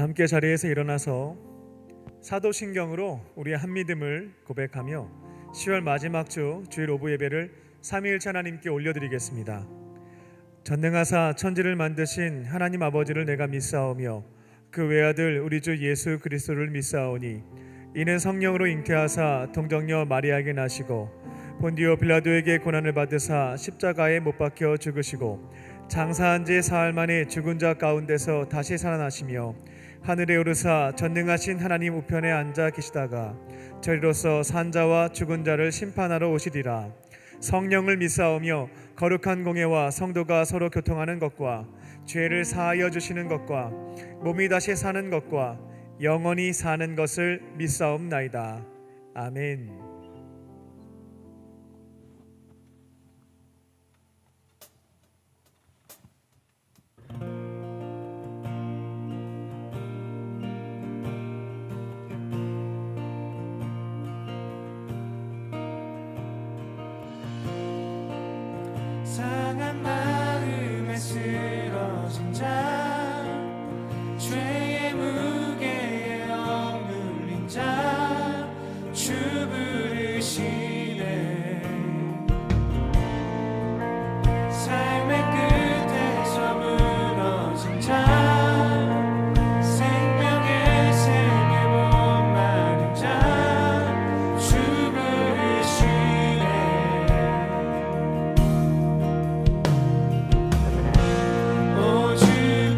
함께 자리에서 일어나서 사도신경으로 우리의 한믿음을 고백하며 10월 마지막 주 주일 오부 예배를 삼위일체 하나님께 올려드리겠습니다. 전능하사 천지를 만드신 하나님 아버지를 내가 믿사오며 그 외아들 우리 주 예수 그리스도를 믿사오니 이는 성령으로 잉태하사 동정녀 마리아에게 나시고 본디오 빌라도에게 고난을 받으사 십자가에 못 박혀 죽으시고 장사한 지 사흘 만에 죽은 자 가운데서 다시 살아나시며 하늘에 오르사 전능하신 하나님 우편에 앉아 계시다가 저리로서 산자와 죽은 자를 심판하러 오시리라. 성령을 믿사오며 거룩한 공예와 성도가 서로 교통하는 것과 죄를 사하여 주시는 것과 몸이 다시 사는 것과 영원히 사는 것을 믿사옵나이다. 아멘. 상한 마음에 쓰러진 자, 죄의 무게에 억눌린 자, 주 부르시네. 삶의 끝에서 무너진 자, 생명의 샘에 목마른 자, 주 부르시네. 오 주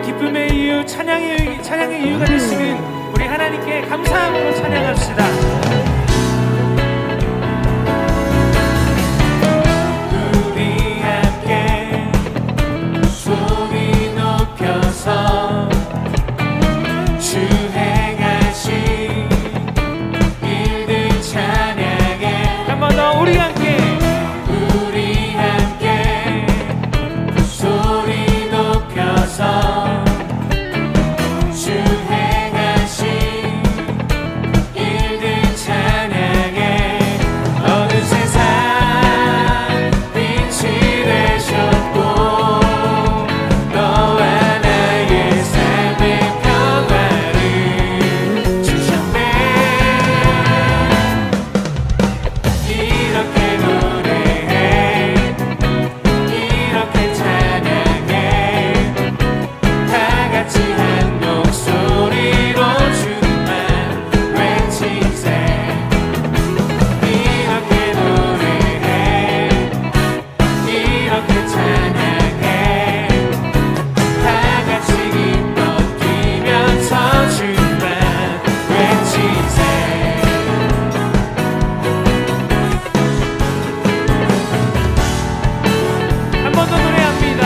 기쁨의 이유, 찬양의 이유가 되시는 우리 하나님께 감사함으로 찬양합시다. 우리 함께 소리 높여서 주 행하신 일들 찬양해. 한 번 더 우리 함께 소리 높여서 주 행하신 일들 찬양해. 어느 세상 빛이 되셨고 너와 나의 삶의 평화를 주셨네. 이렇게 노래해, 이렇게 찬양해. 다 같이 한 목소리로 주님만 외치세. 이렇게 노래해, 이렇게 찬양해. 다 같이 기뻐 뛰면서 주님만 외치세. 한 번 더 노래합니다.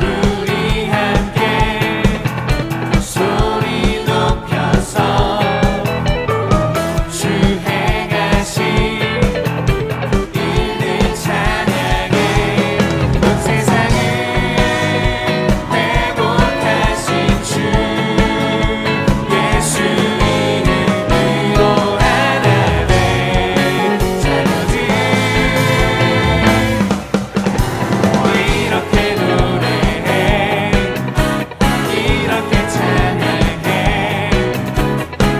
우리 함께 소리 높여서 주 행하신 일들 찬양해. 온 세상을 회복하신 주 예수 이름으로 하나님 자녀들 이렇게 노래해, 이렇게 찬양해.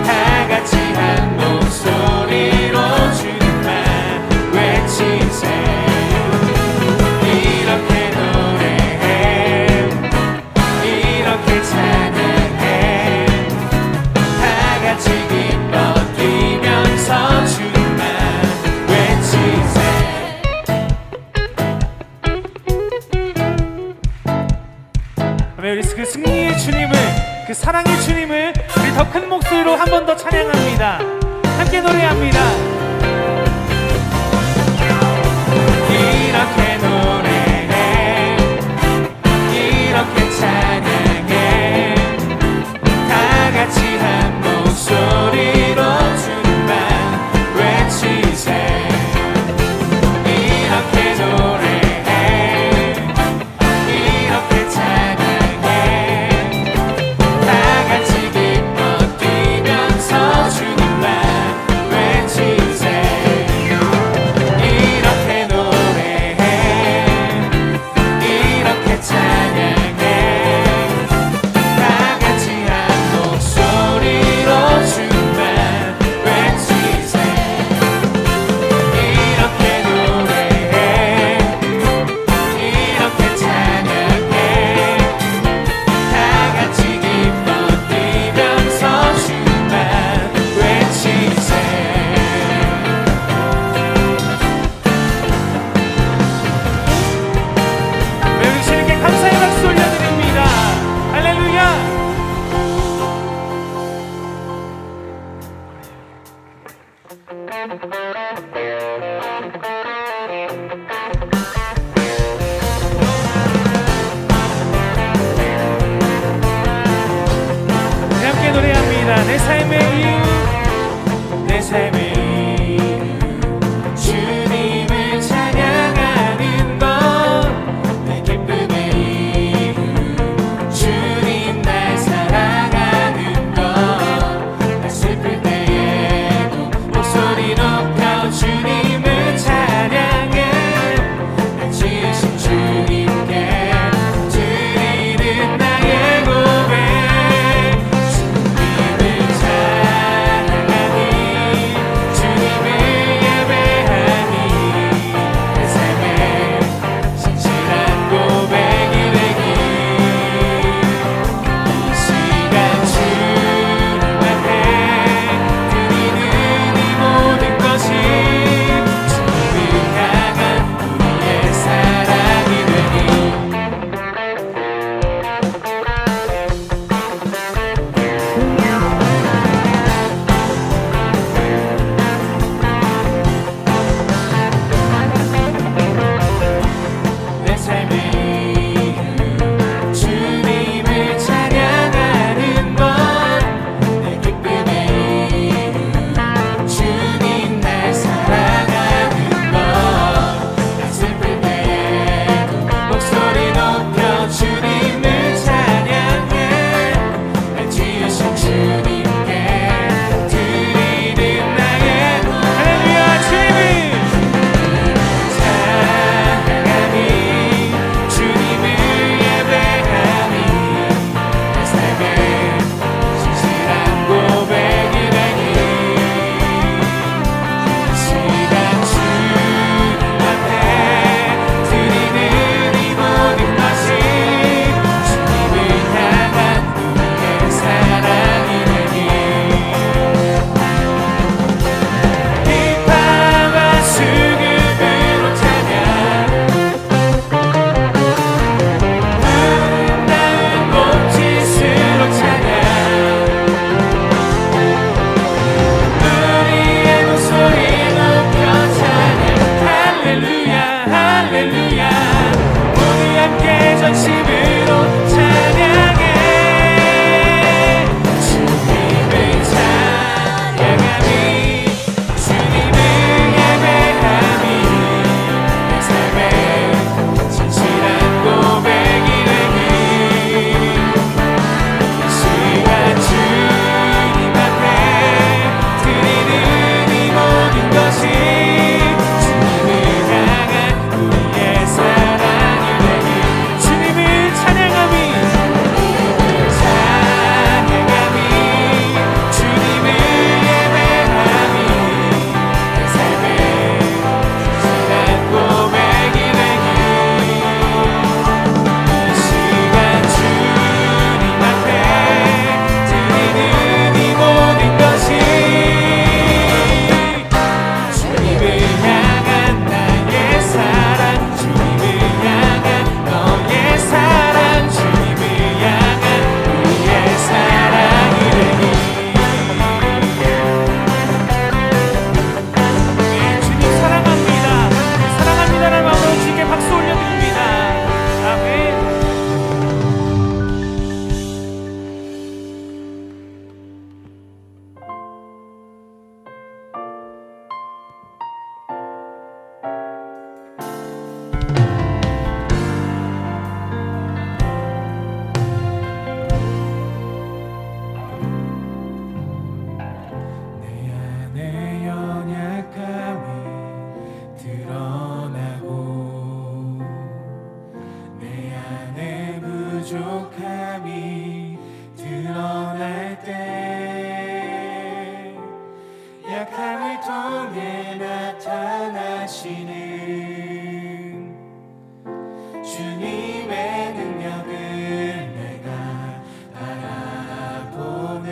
다 같이 한 목소리로 주님만 외치세. 이렇게 노래해, 이렇게 찬양해. 다 같이 기뻐 뛰면서 주님만 외치세. 우리 그 승리의 주님을, 그 사랑의 주님을 우리 더 큰 목소리로 한 번 더 찬양합니다. 함께 노래합니다. 이렇게 노래해, 이렇게 찬양해. 다 같이 한 목소리로 주님만 외치세. 이렇게 노래해, 이렇게 찬양해. 다 같이 기뻐 뛰면서 주님만 외치세. 이렇게 노래해, 부족함이 드러날 때 약함을 통해 나타나시는 주님의 능력을 내가 바라보네.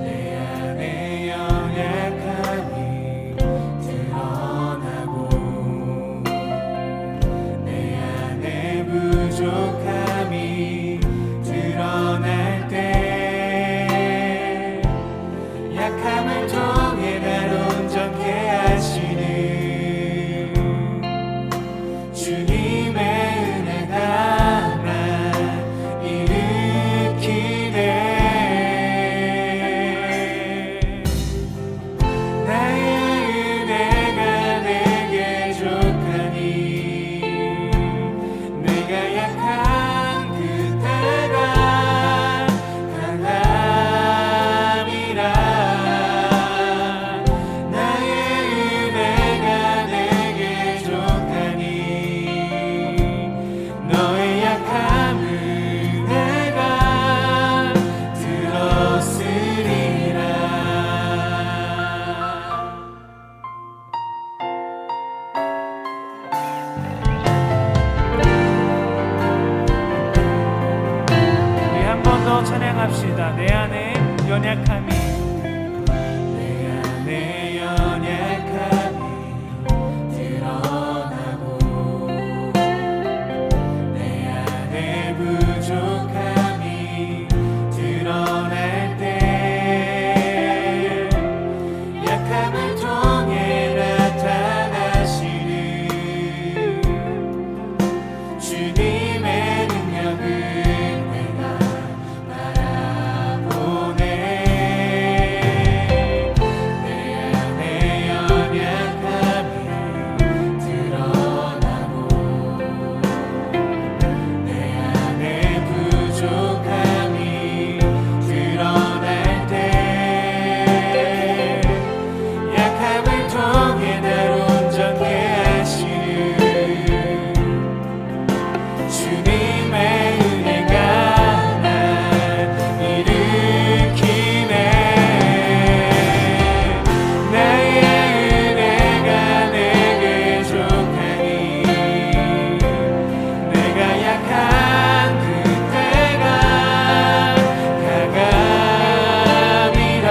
내 안에 연약함이 드러나고 내 안에 부족함이 드러날 때 약함을 통해 나를 온전케 하시는 주님의 은혜가 날 일으키네. 나의 은혜가 내게 족하니 내가 약한 그때가 강함이라. 나의 은혜가 내게 족하니 너의 약함을 내가 들었으리라. 우리 한 번 더 찬양합시다. 내 안에 연약함이 내 안에 연약함이 드러나고 내 안에 부족함이 드러날 때 약함을 통해 나타나시는 주님의 능력을 내가 바라보네. 내 안에 연약함이 드러나고 내 안에 부족함이 드러날 때 약함을 통해 나를 온전케 하시는 주님의 은혜가 날 일으키네. 나의 은혜가 내게 족하니 내가 약한 그때가 강함이라.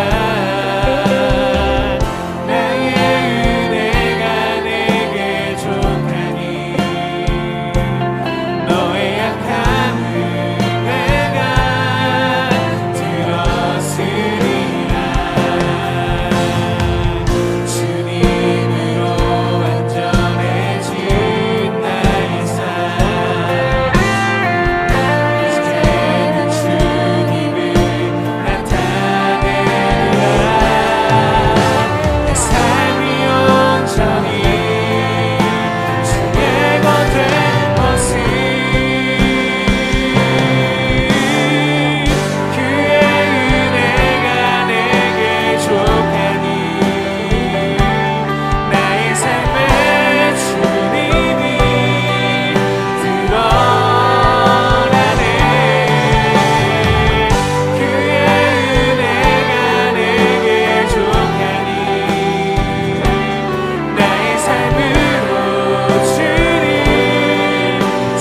나의 은혜가 내게 족하니 너의 약함을 내가 들었으리라. 주님으로 완전해진 나의 삶 이제는 주님을 나타내리라. 내 삶이 온전히 주의 것 된 것은 그의 은혜가 내게 족하니 나의 삶에 주님이 드러나네. 그의 은혜가 내게 족하니 나의 삶으로 주를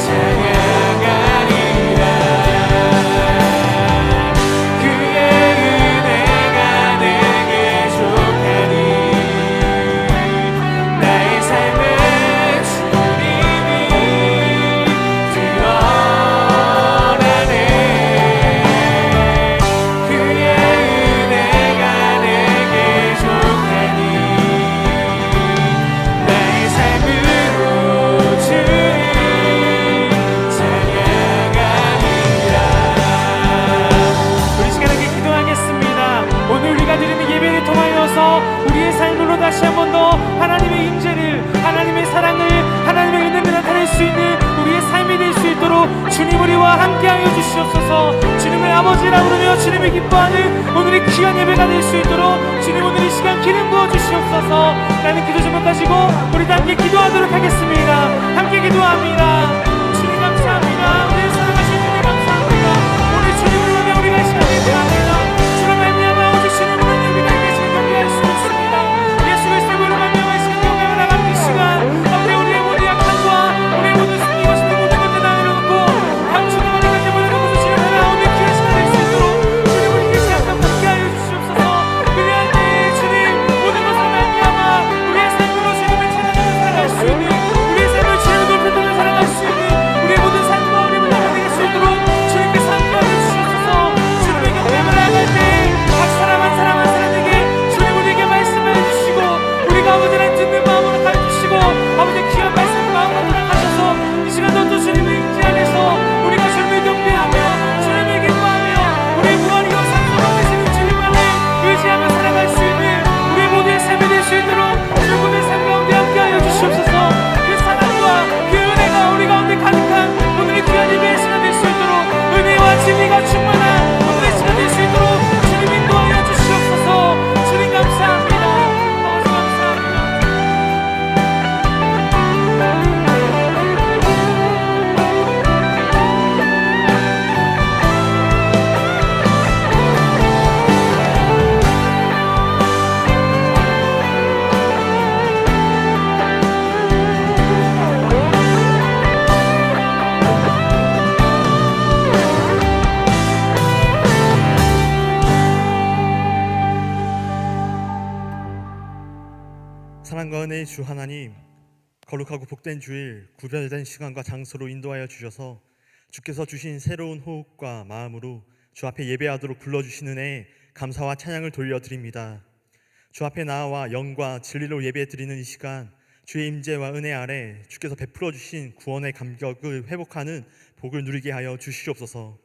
찬양하리라. 그의 은혜가 내게 족하니 나의 삶에 주님이 드러나네. 그의 은혜가 내게 족하니 나의 삶으로 주를 찬양하리라. 우리 시간 함께 기도하겠습니다. 오늘 우리가 드리는 예배를 통하여서 우리의 삶으로 다시 한 번 더 하나님의 임재를, 하나님의 사랑을, 하나님의 은혜를 나타낼 수 있는 우리의 삶이 될 수 있도록 주님 우리와 함께하여 주시옵소서. 주님을 아버지라 부르며 주님을 기뻐하는 오늘의 귀한 예배가 될 수 있도록 주님 오늘 이 시간 기름 부어 주시옵소서. 나는 기도 제목 가지고 우리 다 함께 기도하도록 하겠습니다. 함께 기도합니다. 주님 감사합니다. 평화은혜의 주 하나님, 거룩하고 복된 주일, 구별된 시간과 장소로 인도하여 주셔서 주께서 주신 새로운 호흡과 마음으로 주 앞에 예배하도록 불러주신 은혜에 감사와 찬양을 돌려드립니다. 주 앞에 나와 영과 진리로 예배드리는 이 시간, 주의 임재와 은혜 아래 주께서 베풀어 주신 구원의 감격을 회복하는 복을 누리게 하여 주시옵소서.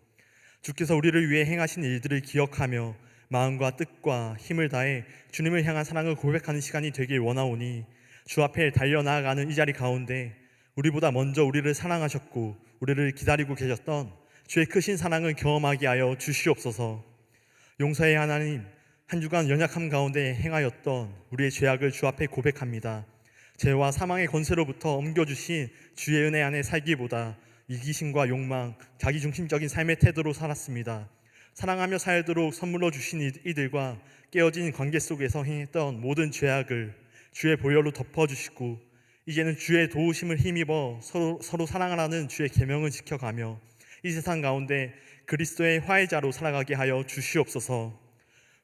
주께서 우리를 위해 행하신 일들을 기억하며 마음과 뜻과 힘을 다해 주님을 향한 사랑을 고백하는 시간이 되길 원하오니, 주 앞에 달려나아가는 이 자리 가운데 우리보다 먼저 우리를 사랑하셨고 우리를 기다리고 계셨던 주의 크신 사랑을 경험하게 하여 주시옵소서. 용서의 하나님, 한 주간 연약함 가운데 행하였던 우리의 죄악을 주 앞에 고백합니다. 죄와 사망의 권세로부터 옮겨주신 주의 은혜 안에 살기보다 이기심과 욕망, 자기중심적인 삶의 태도로 살았습니다. 사랑하며 살도록 선물로 주신 이들과 깨어진 관계 속에서 행했던 모든 죄악을 주의 보혈로 덮어주시고, 이제는 주의 도우심을 힘입어 서로 사랑하라는 주의 계명을 지켜가며 이 세상 가운데 그리스도의 화해자로 살아가게 하여 주시옵소서.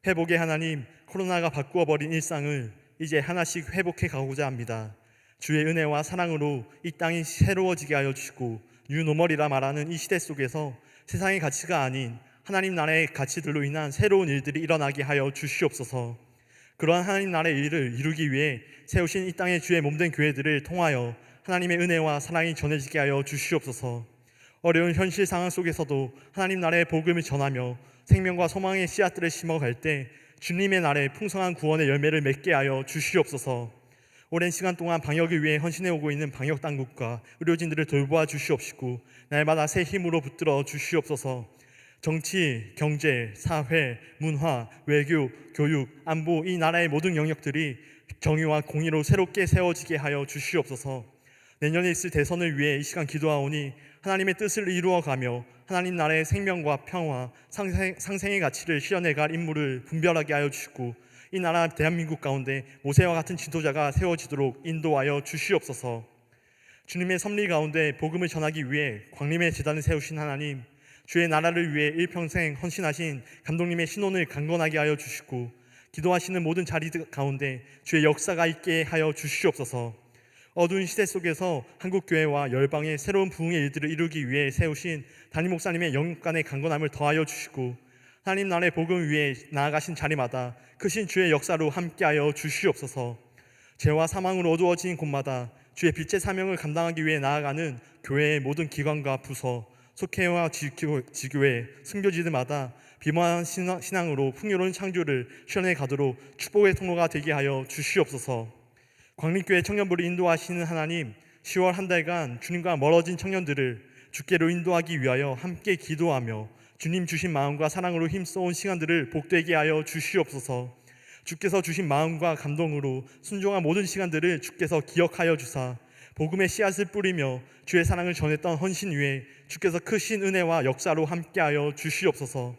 회복의 하나님, 코로나가 바꾸어버린 일상을 이제 하나씩 회복해 가고자 합니다. 주의 은혜와 사랑으로 이 땅이 새로워지게 하여 주시고, 뉴노멀이라 말하는 이 시대 속에서 세상의 가치가 아닌 하나님 나라의 가치들로 인한 새로운 일들이 일어나게 하여 주시옵소서. 그러한 하나님 나라의 일을 이루기 위해 세우신 이 땅의 주의 몸된 교회들을 통하여 하나님의 은혜와 사랑이 전해지게 하여 주시옵소서. 어려운 현실 상황 속에서도 하나님 나라의 복음을 전하며 생명과 소망의 씨앗들을 심어갈 때 주님의 나라의 풍성한 구원의 열매를 맺게 하여 주시옵소서. 오랜 시간 동안 방역을 위해 헌신해 오고 있는 방역 당국과 의료진들을 돌보아 주시옵시고, 날마다 새 힘으로 붙들어 주시옵소서. 정치, 경제, 사회, 문화, 외교, 교육, 안보, 이 나라의 모든 영역들이 정의와 공의로 새롭게 세워지게 하여 주시옵소서. 내년에 있을 대선을 위해 이 시간 기도하오니 하나님의 뜻을 이루어가며 하나님 나라의 생명과 평화, 상생의 가치를 실현해갈 인물을 분별하게 하여 주시고, 이 나라 대한민국 가운데 모세와 같은 지도자가 세워지도록 인도하여 주시옵소서. 주님의 섭리 가운데 복음을 전하기 위해 광림의 제단을 세우신 하나님, 주의 나라를 위해 일평생 헌신하신 감독님의 신혼을 강건하게 하여 주시고, 기도하시는 모든 자리들 가운데 주의 역사가 있게 하여 주시옵소서. 어두운 시대 속에서 한국교회와 열방의 새로운 부흥의 일들을 이루기 위해 세우신 담임 목사님의 영육간의 강건함을 더하여 주시고, 하나님 나라의 복음 위에 나아가신 자리마다 크신 주의 역사로 함께하여 주시옵소서. 죄와 사망으로 어두워진 곳마다 주의 빛의 사명을 감당하기 위해 나아가는 교회의 모든 기관과 부서, 속회와 지교회, 순교지들마다 비만한 신앙으로 풍요로운 창조를 실현해 가도록 축복의 통로가 되게 하여 주시옵소서. 광림교회 청년부를 인도하시는 하나님, 10월 한 달간 주님과 멀어진 청년들을 주께로 인도하기 위하여 함께 기도하며 주님 주신 마음과 사랑으로 힘써온 시간들을 복되게 하여 주시옵소서. 주께서 주신 마음과 감동으로 순종한 모든 시간들을 주께서 기억하여 주사 복음의 씨앗을 뿌리며 주의 사랑을 전했던 헌신 위에 주께서 크신 은혜와 역사로 함께하여 주시옵소서.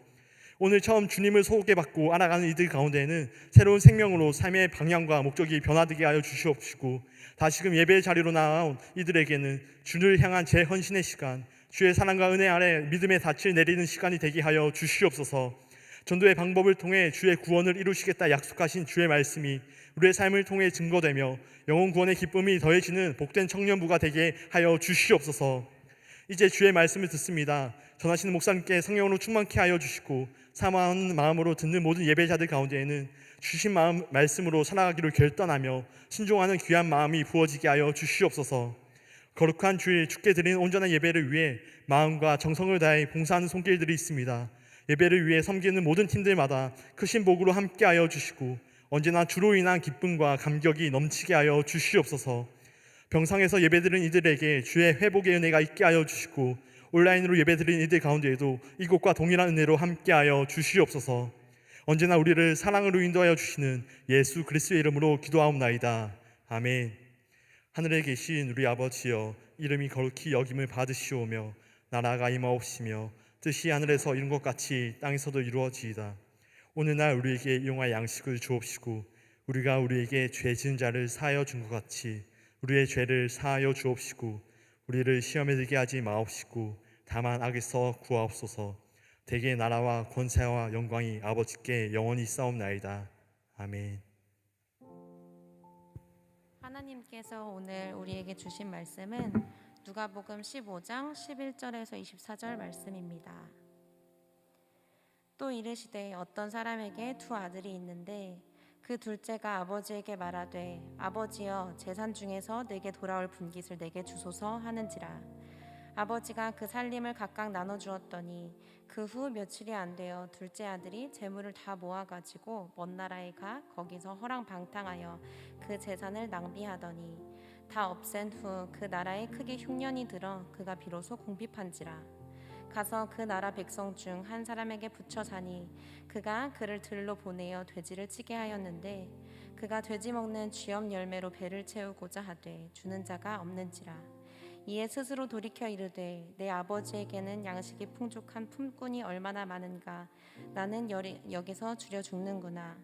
오늘 처음 주님을 소개받고 알아가는 이들 가운데에는 새로운 생명으로 삶의 방향과 목적이 변화되게 하여 주시옵시고, 다시금 예배의 자리로 나아온 이들에게는 주를 향한 재헌신의 시간, 주의 사랑과 은혜 아래 믿음의 닻을 내리는 시간이 되게 하여 주시옵소서. 전도의 방법을 통해 주의 구원을 이루시겠다 약속하신 주의 말씀이 우리의 삶을 통해 증거되며 영혼 구원의 기쁨이 더해지는 복된 청년부가 되게 하여 주시옵소서. 이제 주의 말씀을 듣습니다. 전하시는 목사님께 성령으로 충만케 하여 주시고, 사모하는 마음으로 듣는 모든 예배자들 가운데에는 주신 말씀으로 살아가기를 결단하며 순종하는 귀한 마음이 부어지게 하여 주시옵소서. 거룩한 주일 주께 드리는 온전한 예배를 위해 마음과 정성을 다해 봉사하는 손길들이 있습니다. 예배를 위해 섬기는 모든 팀들마다 크신 복으로 함께하여 주시고, 언제나 주로 인한 기쁨과 감격이 넘치게 하여 주시옵소서. 병상에서 예배드린 이들에게 주의 회복의 은혜가 있게 하여 주시고, 온라인으로 예배드린 이들 가운데에도 이곳과 동일한 은혜로 함께하여 주시옵소서. 언제나 우리를 사랑으로 인도하여 주시는 예수 그리스도의 이름으로 기도하옵나이다. 아멘. 하늘에 계신 우리 아버지여, 이름이 거룩히 여김을 받으시오며 나라가 임하옵시며 뜻이 하늘에서 이룬 것 같이 땅에서도 이루어지이다. 오늘날 우리에게 일용할 양식을 주옵시고, 우리가 우리에게 죄 지은 자를 사하여 준 것 같이 우리의 죄를 사하여 주옵시고, 우리를 시험에 들게 하지 마옵시고 다만 악에서 구하옵소서. 대개 나라와 권세와 영광이 아버지께 영원히 있사옵나이다. 아멘. 하나님께서 오늘 우리에게 주신 말씀은 누가복음 15장 11절에서 24절 말씀입니다. 또 이르시되 어떤 사람에게 두 아들이 있는데 그 둘째가 아버지에게 말하되 아버지여 재산 중에서 내게 돌아올 분깃을 내게 주소서 하는지라. 아버지가 그 살림을 각각 나눠 주었더니 그 후 며칠이 안 되어 둘째 아들이 재물을 다 모아가지고 먼 나라에 가 거기서 허랑방탕하여 그 재산을 낭비하더니 다 없앤 후 그 나라에 크게 흉년이 들어 그가 비로소 궁핍한지라. 가서 그 나라 백성 중 한 사람에게 붙여 사니 그가 그를 들로 보내어 돼지를 치게 하였는데 그가 돼지 먹는 쥐염 열매로 배를 채우고자 하되 주는 자가 없는지라. 이에 스스로 돌이켜 이르되 내 아버지에게는 양식이 풍족한 품꾼이 얼마나 많은가. 나는 여기서 주려 죽는구나.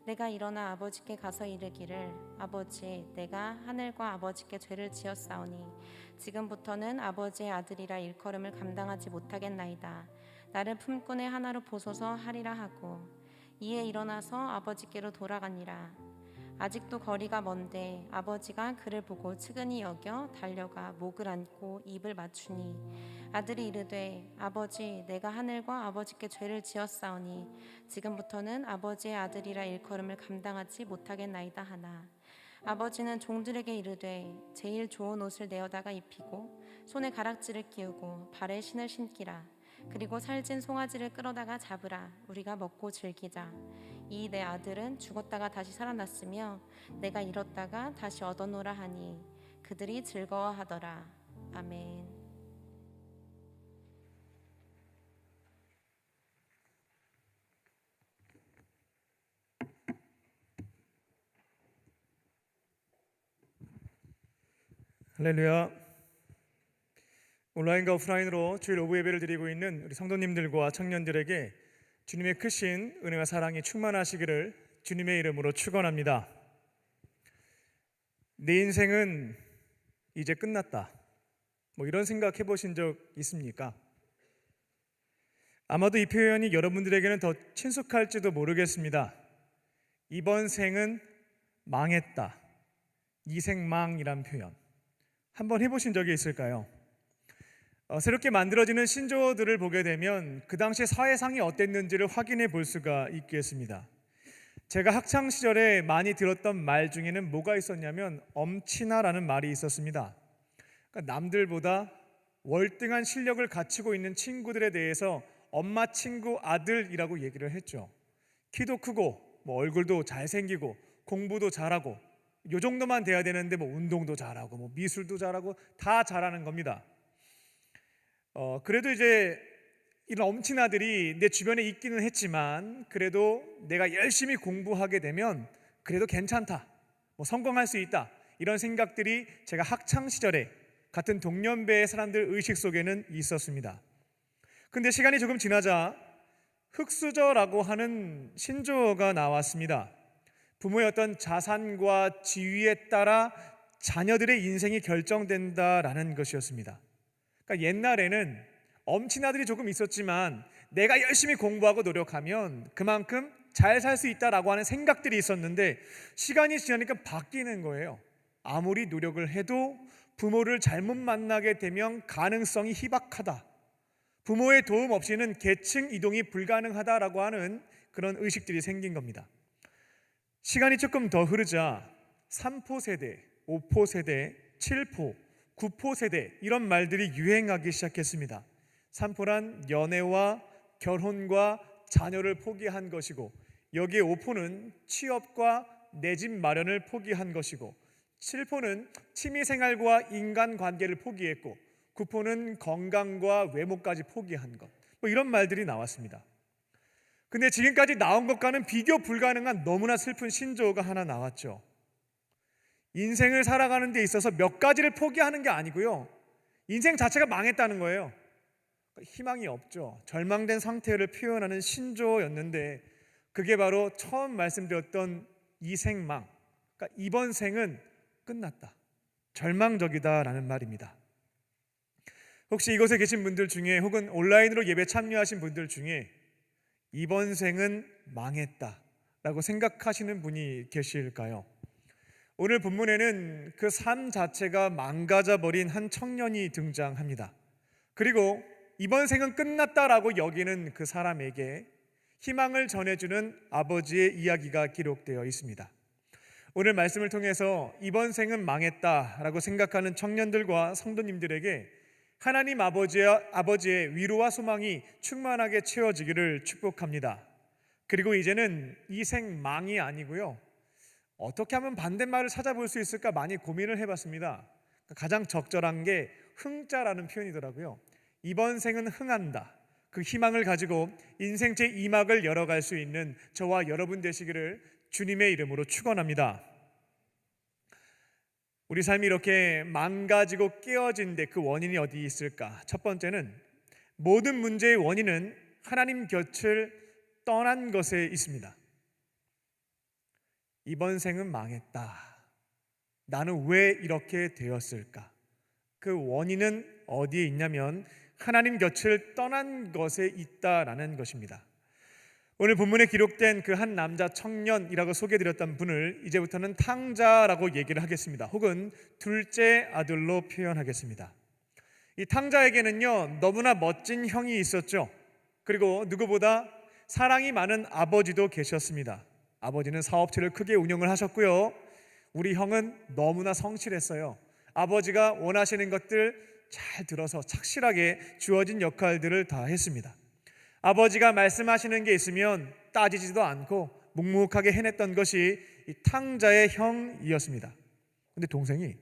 내가 일어나 아버지께 가서 이르기를 아버지 내가 하늘과 아버지께 죄를 지었사오니 지금부터는 아버지의 아들이라 일컬음을 감당하지 못하겠나이다. 나를 품꾼의 하나로 보소서 하리라 하고 이에 일어나서 아버지께로 돌아가니라. 아직도 거리가 먼데 아버지가 그를 보고 측은히 여겨 달려가 목을 안고 입을 맞추니 아들이 이르되 아버지 내가 하늘과 아버지께 죄를 지었사오니 지금부터는 아버지의 아들이라 일컬음을 감당하지 못하겠나이다 하나. 아버지는 종들에게 이르되 제일 좋은 옷을 내어다가 입히고 손에 가락지를 끼우고 발에 신을 신기라. 그리고 살찐 송아지를 끌어다가 잡으라. 우리가 먹고 즐기자. 이 내 아들은 죽었다가 다시 살아났으며 내가 잃었다가 다시 얻어노라 하니 그들이 즐거워하더라. 아멘. 할렐루야. 온라인과 오프라인으로 주일 오후 예배를 드리고 있는 우리 성도님들과 청년들에게 주님의 크신 은혜와 사랑이 충만하시기를 주님의 이름으로 축원합니다. 내 인생은 이제 끝났다. 이런 생각 해보신 적 있습니까? 아마도 이 표현이 여러분들에게는 더 친숙할지도 모르겠습니다. 이번 생은 망했다. 이생망이란 표현 한번 해보신 적이 있을까요? 새롭게 만들어지는 신조어들을 보게 되면 그 당시 사회상이 어땠는지를 확인해 볼 수가 있겠습니다. 제가 학창 시절에 많이 들었던 말 중에는 뭐가 있었냐면 엄친아라는 말이 있었습니다. 그러니까 남들보다 월등한 실력을 갖추고 있는 친구들에 대해서 엄마 친구 아들이라고 얘기를 했죠. 키도 크고 얼굴도 잘생기고 공부도 잘하고 요 정도만 돼야 되는데 운동도 잘하고 미술도 잘하고 다 잘하는 겁니다. 그래도 이제 이런 엄친아들이 내 주변에 있기는 했지만 그래도 내가 열심히 공부하게 되면 그래도 괜찮다, 성공할 수 있다, 이런 생각들이 제가 학창 시절에 같은 동년배의 사람들 의식 속에는 있었습니다. 근데 시간이 조금 지나자 흙수저라고 하는 신조어가 나왔습니다. 부모의 어떤 자산과 지위에 따라 자녀들의 인생이 결정된다라는 것이었습니다. 그러니까 옛날에는 엄친아들이 조금 있었지만 내가 열심히 공부하고 노력하면 그만큼 잘 살 수 있다라고 하는 생각들이 있었는데 시간이 지나니까 바뀌는 거예요. 아무리 노력을 해도 부모를 잘못 만나게 되면 가능성이 희박하다. 부모의 도움 없이는 계층 이동이 불가능하다라고 하는 그런 의식들이 생긴 겁니다. 시간이 조금 더 흐르자 3포 세대, 5포 세대, 7포, 9포 세대 이런 말들이 유행하기 시작했습니다. 3포란 연애와 결혼과 자녀를 포기한 것이고 여기에 5포는 취업과 내 집 마련을 포기한 것이고 7포는 취미생활과 인간관계를 포기했고 9포는 건강과 외모까지 포기한 것, 이런 말들이 나왔습니다. 근데 지금까지 나온 것과는 비교 불가능한 너무나 슬픈 신조어가 하나 나왔죠. 인생을 살아가는 데 있어서 몇 가지를 포기하는 게 아니고요, 인생 자체가 망했다는 거예요. 희망이 없죠. 절망된 상태를 표현하는 신조어였는데 그게 바로 처음 말씀드렸던 이생망, 그러니까 이번 생은 끝났다, 절망적이다라는 말입니다. 혹시 이곳에 계신 분들 중에 혹은 온라인으로 예배 참여하신 분들 중에 이번 생은 망했다라고 생각하시는 분이 계실까요? 오늘 본문에는 그 삶 자체가 망가져버린 한 청년이 등장합니다. 그리고 이번 생은 끝났다라고 여기는 그 사람에게 희망을 전해주는 아버지의 이야기가 기록되어 있습니다. 오늘 말씀을 통해서 이번 생은 망했다라고 생각하는 청년들과 성도님들에게 하나님 아버지의 위로와 소망이 충만하게 채워지기를 축복합니다. 그리고 이제는 이 생 망이 아니고요, 어떻게 하면 반대말을 찾아볼 수 있을까 많이 고민을 해봤습니다. 가장 적절한 게 흥자라는 표현이더라고요. 이번 생은 흥한다. 그 희망을 가지고 인생 제2막을 열어갈 수 있는 저와 여러분 되시기를 주님의 이름으로 축원합니다. 우리 삶이 이렇게 망가지고 깨어진 데 그 원인이 어디 있을까? 첫 번째는 모든 문제의 원인은 하나님 곁을 떠난 것에 있습니다. 이번 생은 망했다. 나는 왜 이렇게 되었을까? 그 원인은 어디에 있냐면 하나님 곁을 떠난 것에 있다라는 것입니다. 오늘 본문에 기록된 그 한 남자 청년이라고 소개해드렸던 분을 이제부터는 탕자라고 얘기를 하겠습니다. 혹은 둘째 아들로 표현하겠습니다. 이 탕자에게는요, 너무나 멋진 형이 있었죠. 그리고 누구보다 사랑이 많은 아버지도 계셨습니다. 아버지는 사업체를 크게 운영을 하셨고요, 우리 형은 너무나 성실했어요. 아버지가 원하시는 것들 잘 들어서 착실하게 주어진 역할들을 다 했습니다. 아버지가 말씀하시는 게 있으면 따지지도 않고 묵묵하게 해냈던 것이 이 탕자의 형이었습니다. 근데 동생이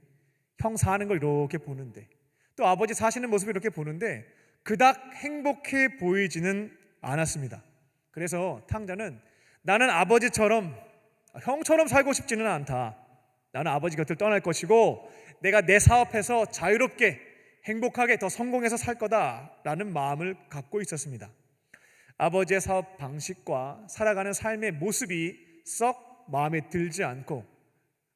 형 사는 걸 이렇게 보는데, 또 아버지 사시는 모습을 이렇게 보는데 그닥 행복해 보이지는 않았습니다. 그래서 탕자는 나는 아버지처럼, 형처럼 살고 싶지는 않다. 나는 아버지 곁을 떠날 것이고 내가 내 사업해서 자유롭게 행복하게 더 성공해서 살 거다라는 마음을 갖고 있었습니다. 아버지의 사업 방식과 살아가는 삶의 모습이 썩 마음에 들지 않고,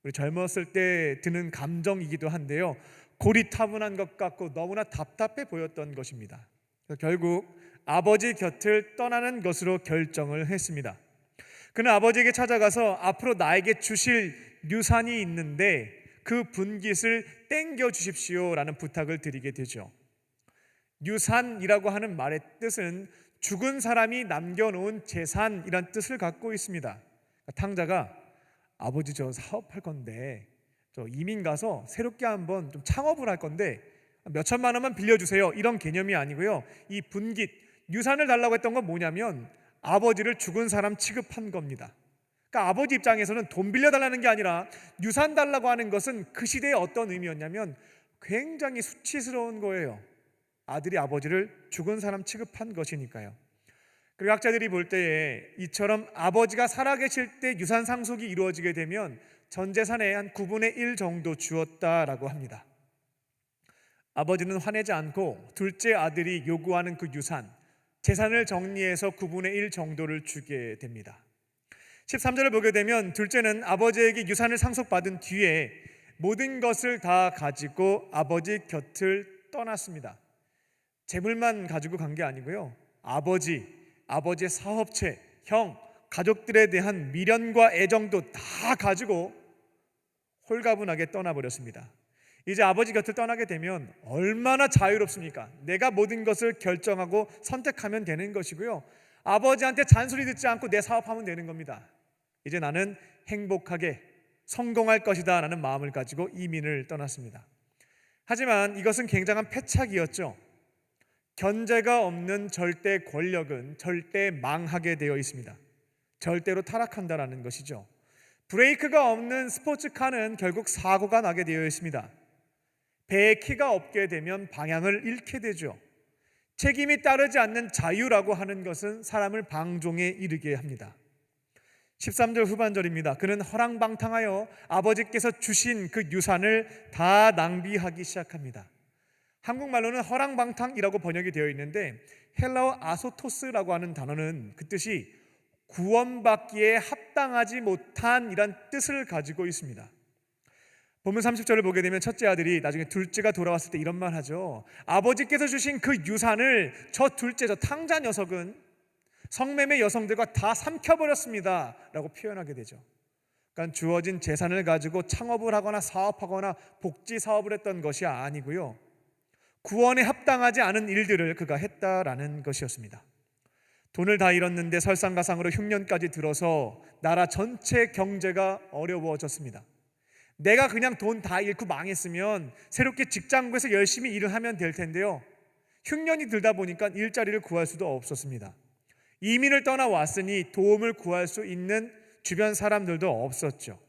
우리 젊었을 때 드는 감정이기도 한데요, 고리타분한 것 같고 너무나 답답해 보였던 것입니다. 결국 아버지 곁을 떠나는 것으로 결정을 했습니다. 그는 아버지에게 찾아가서 앞으로 나에게 주실 유산이 있는데 그 분깃을 땡겨 주십시오라는 부탁을 드리게 되죠. 유산이라고 하는 말의 뜻은 죽은 사람이 남겨놓은 재산이란 뜻을 갖고 있습니다. 탕자가 아버지 저 사업할 건데, 저 이민 가서 새롭게 한번 좀 창업을 할 건데 몇 천만 원만 빌려주세요, 이런 개념이 아니고요, 이 분깃, 유산을 달라고 했던 건 뭐냐면 아버지를 죽은 사람 취급한 겁니다. 그러니까 아버지 입장에서는 돈 빌려달라는 게 아니라 유산 달라고 하는 것은 그 시대에 어떤 의미였냐면 굉장히 수치스러운 거예요. 아들이 아버지를 죽은 사람 취급한 것이니까요. 그리고 학자들이 볼 때에 이처럼 아버지가 살아계실 때 유산 상속이 이루어지게 되면 전 재산의 한 9분의 1 정도 주었다라고 합니다. 아버지는 화내지 않고 둘째 아들이 요구하는 그 유산, 재산을 정리해서 9분의 1 정도를 주게 됩니다. 13절을 보게 되면 둘째는 아버지에게 유산을 상속받은 뒤에 모든 것을 다 가지고 아버지 곁을 떠났습니다. 재물만 가지고 간 게 아니고요, 아버지의 사업체, 형, 가족들에 대한 미련과 애정도 다 가지고 홀가분하게 떠나버렸습니다. 이제 아버지 곁을 떠나게 되면 얼마나 자유롭습니까? 내가 모든 것을 결정하고 선택하면 되는 것이고요, 아버지한테 잔소리 듣지 않고 내 사업하면 되는 겁니다. 이제 나는 행복하게 성공할 것이다 라는 마음을 가지고 이민을 떠났습니다. 하지만 이것은 굉장한 패착이었죠. 견제가 없는 절대 권력은 절대 망하게 되어 있습니다. 절대로 타락한다라는 것이죠. 브레이크가 없는 스포츠카는 결국 사고가 나게 되어 있습니다. 배에 키가 없게 되면 방향을 잃게 되죠. 책임이 따르지 않는 자유라고 하는 것은 사람을 방종에 이르게 합니다. 13절 후반절입니다. 그는 허랑방탕하여 아버지께서 주신 그 유산을 다 낭비하기 시작합니다. 한국말로는 허랑방탕이라고 번역이 되어 있는데 헬라어 아소토스라고 하는 단어는 그 뜻이 구원받기에 합당하지 못한 이란 뜻을 가지고 있습니다. 본문 30절을 보게 되면 첫째 아들이 나중에 둘째가 돌아왔을 때 이런 말 하죠. 아버지께서 주신 그 유산을 저 둘째, 저 탕자 녀석은 성매매 여성들과 다 삼켜버렸습니다 라고 표현하게 되죠. 그러니까 주어진 재산을 가지고 창업을 하거나 사업하거나 복지 사업을 했던 것이 아니고요. 구원에 합당하지 않은 일들을 그가 했다라는 것이었습니다. 돈을 다 잃었는데 설상가상으로 흉년까지 들어서 나라 전체 경제가 어려워졌습니다. 내가 그냥 돈 다 잃고 망했으면 새롭게 직장 구해서 열심히 일을 하면 될 텐데요. 흉년이 들다 보니까 일자리를 구할 수도 없었습니다. 이민을 떠나왔으니 도움을 구할 수 있는 주변 사람들도 없었죠.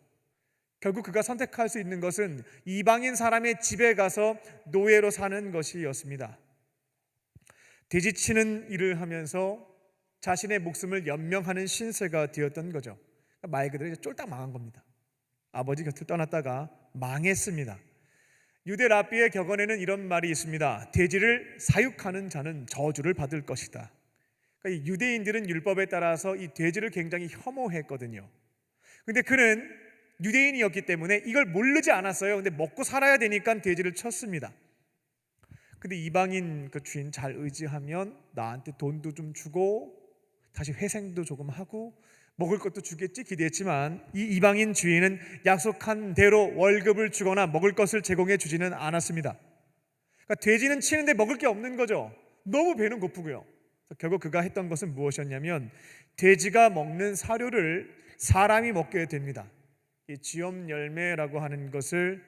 결국 그가 선택할 수 있는 것은 이방인 사람의 집에 가서 노예로 사는 것이었습니다. 돼지치는 일을 하면서 자신의 목숨을 연명하는 신세가 되었던 거죠. 말 그대로 쫄딱 망한 겁니다. 아버지 곁을 떠났다가 망했습니다. 유대 랍비의 격언에는 이런 말이 있습니다. 돼지를 사육하는 자는 저주를 받을 것이다. 그러니까 이 유대인들은 율법에 따라서 이 돼지를 굉장히 혐오했거든요. 근데 그는 유대인이었기 때문에 이걸 모르지 않았어요. 근데 먹고 살아야 되니까 돼지를 쳤습니다. 근데 이방인 그 주인 잘 의지하면 나한테 돈도 좀 주고 다시 회생도 조금 하고 먹을 것도 주겠지 기대했지만 이 이방인 주인은 약속한 대로 월급을 주거나 먹을 것을 제공해 주지는 않았습니다. 그러니까 돼지는 치는데 먹을 게 없는 거죠. 너무 배는 고프고요. 결국 그가 했던 것은 무엇이었냐면 돼지가 먹는 사료를 사람이 먹게 됩니다. 이 지엄 열매라고 하는 것을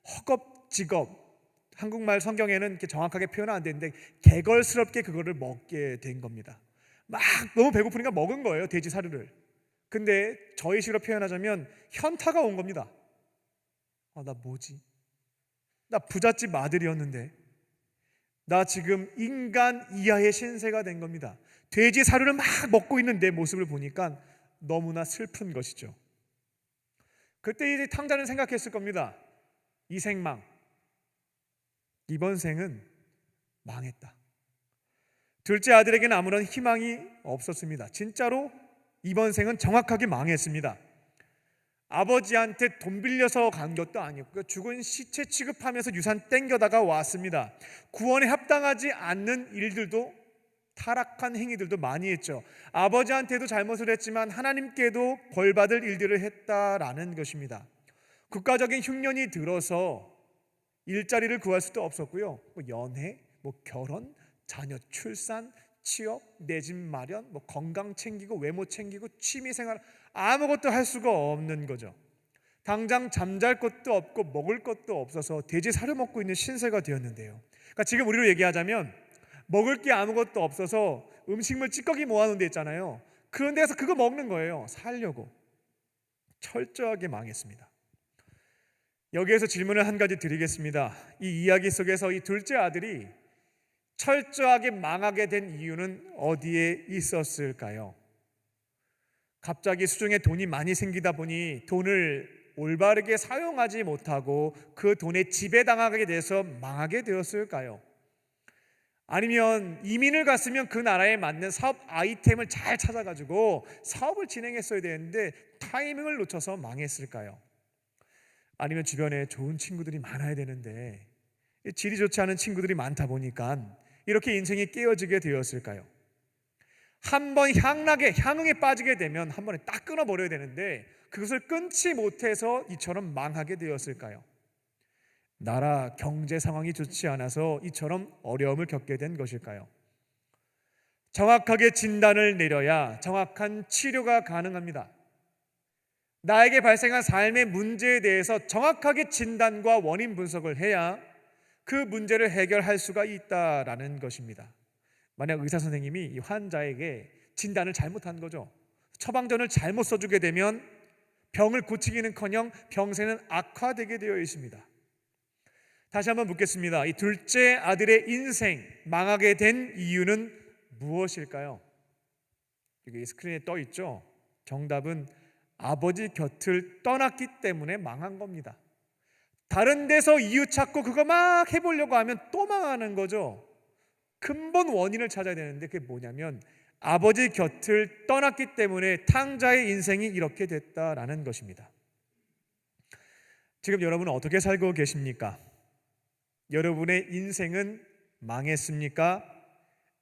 허겁지겁, 한국말 성경에는 이렇게 정확하게 표현 안 되는데 개걸스럽게 그거를 먹게 된 겁니다. 막 너무 배고프니까 먹은 거예요, 돼지 사료를. 근데 저희 식으로 표현하자면 현타가 온 겁니다. 나 뭐지? 나 부잣집 아들이었는데 나 지금 인간 이하의 신세가 된 겁니다. 돼지 사료를 막 먹고 있는 내 모습을 보니까 너무나 슬픈 것이죠. 그때 이제 탕자는 생각했을 겁니다. 이 생망, 이번 생은 망했다. 둘째 아들에게는 아무런 희망이 없었습니다. 진짜로 이번 생은 정확하게 망했습니다. 아버지한테 돈 빌려서 간 것도 아니었고요. 죽은 시체 취급하면서 유산 땡겨다가 왔습니다. 구원에 합당하지 않는 일들도, 타락한 행위들도 많이 했죠. 아버지한테도 잘못을 했지만 하나님께도 벌받을 일들을 했다라는 것입니다. 국가적인 흉년이 들어서 일자리를 구할 수도 없었고요. 연애, 결혼, 자녀 출산, 취업, 내 집 마련, 건강 챙기고 외모 챙기고 취미생활 아무것도 할 수가 없는 거죠. 당장 잠잘 것도 없고 먹을 것도 없어서 돼지 사료 먹고 있는 신세가 되었는데요. 그러니까 지금 우리로 얘기하자면 먹을 게 아무것도 없어서 음식물 찌꺼기 모아놓은 데 있잖아요. 그런 데서 그거 먹는 거예요. 살려고. 철저하게 망했습니다. 여기에서 질문을 한 가지 드리겠습니다. 이 이야기 속에서 이 둘째 아들이 철저하게 망하게 된 이유는 어디에 있었을까요? 갑자기 수중에 돈이 많이 생기다 보니 돈을 올바르게 사용하지 못하고 그 돈에 지배당하게 돼서 망하게 되었을까요? 아니면 이민을 갔으면 그 나라에 맞는 사업 아이템을 잘 찾아가지고 사업을 진행했어야 되는데 타이밍을 놓쳐서 망했을까요? 아니면 주변에 좋은 친구들이 많아야 되는데 질이 좋지 않은 친구들이 많다 보니까 이렇게 인생이 깨어지게 되었을까요? 한번 향응에 빠지게 되면 한 번에 딱 끊어버려야 되는데 그것을 끊지 못해서 이처럼 망하게 되었을까요? 나라 경제 상황이 좋지 않아서 이처럼 어려움을 겪게 된 것일까요? 정확하게 진단을 내려야 정확한 치료가 가능합니다. 나에게 발생한 삶의 문제에 대해서 정확하게 진단과 원인 분석을 해야 그 문제를 해결할 수가 있다라는 것입니다. 만약 의사 선생님이 이 환자에게 진단을 잘못한 거죠. 처방전을 잘못 써주게 되면 병을 고치기는커녕 병세는 악화되게 되어 있습니다. 다시 한번 묻겠습니다. 이 둘째 아들의 인생 망하게 된 이유는 무엇일까요? 여기 스크린에 떠 있죠. 정답은 아버지 곁을 떠났기 때문에 망한 겁니다. 다른 데서 이유 찾고 그거 막 해보려고 하면 또 망하는 거죠. 근본 원인을 찾아야 되는데 그게 뭐냐면 아버지 곁을 떠났기 때문에 탕자의 인생이 이렇게 됐다라는 것입니다. 지금 여러분은 어떻게 살고 계십니까? 여러분의 인생은 망했습니까?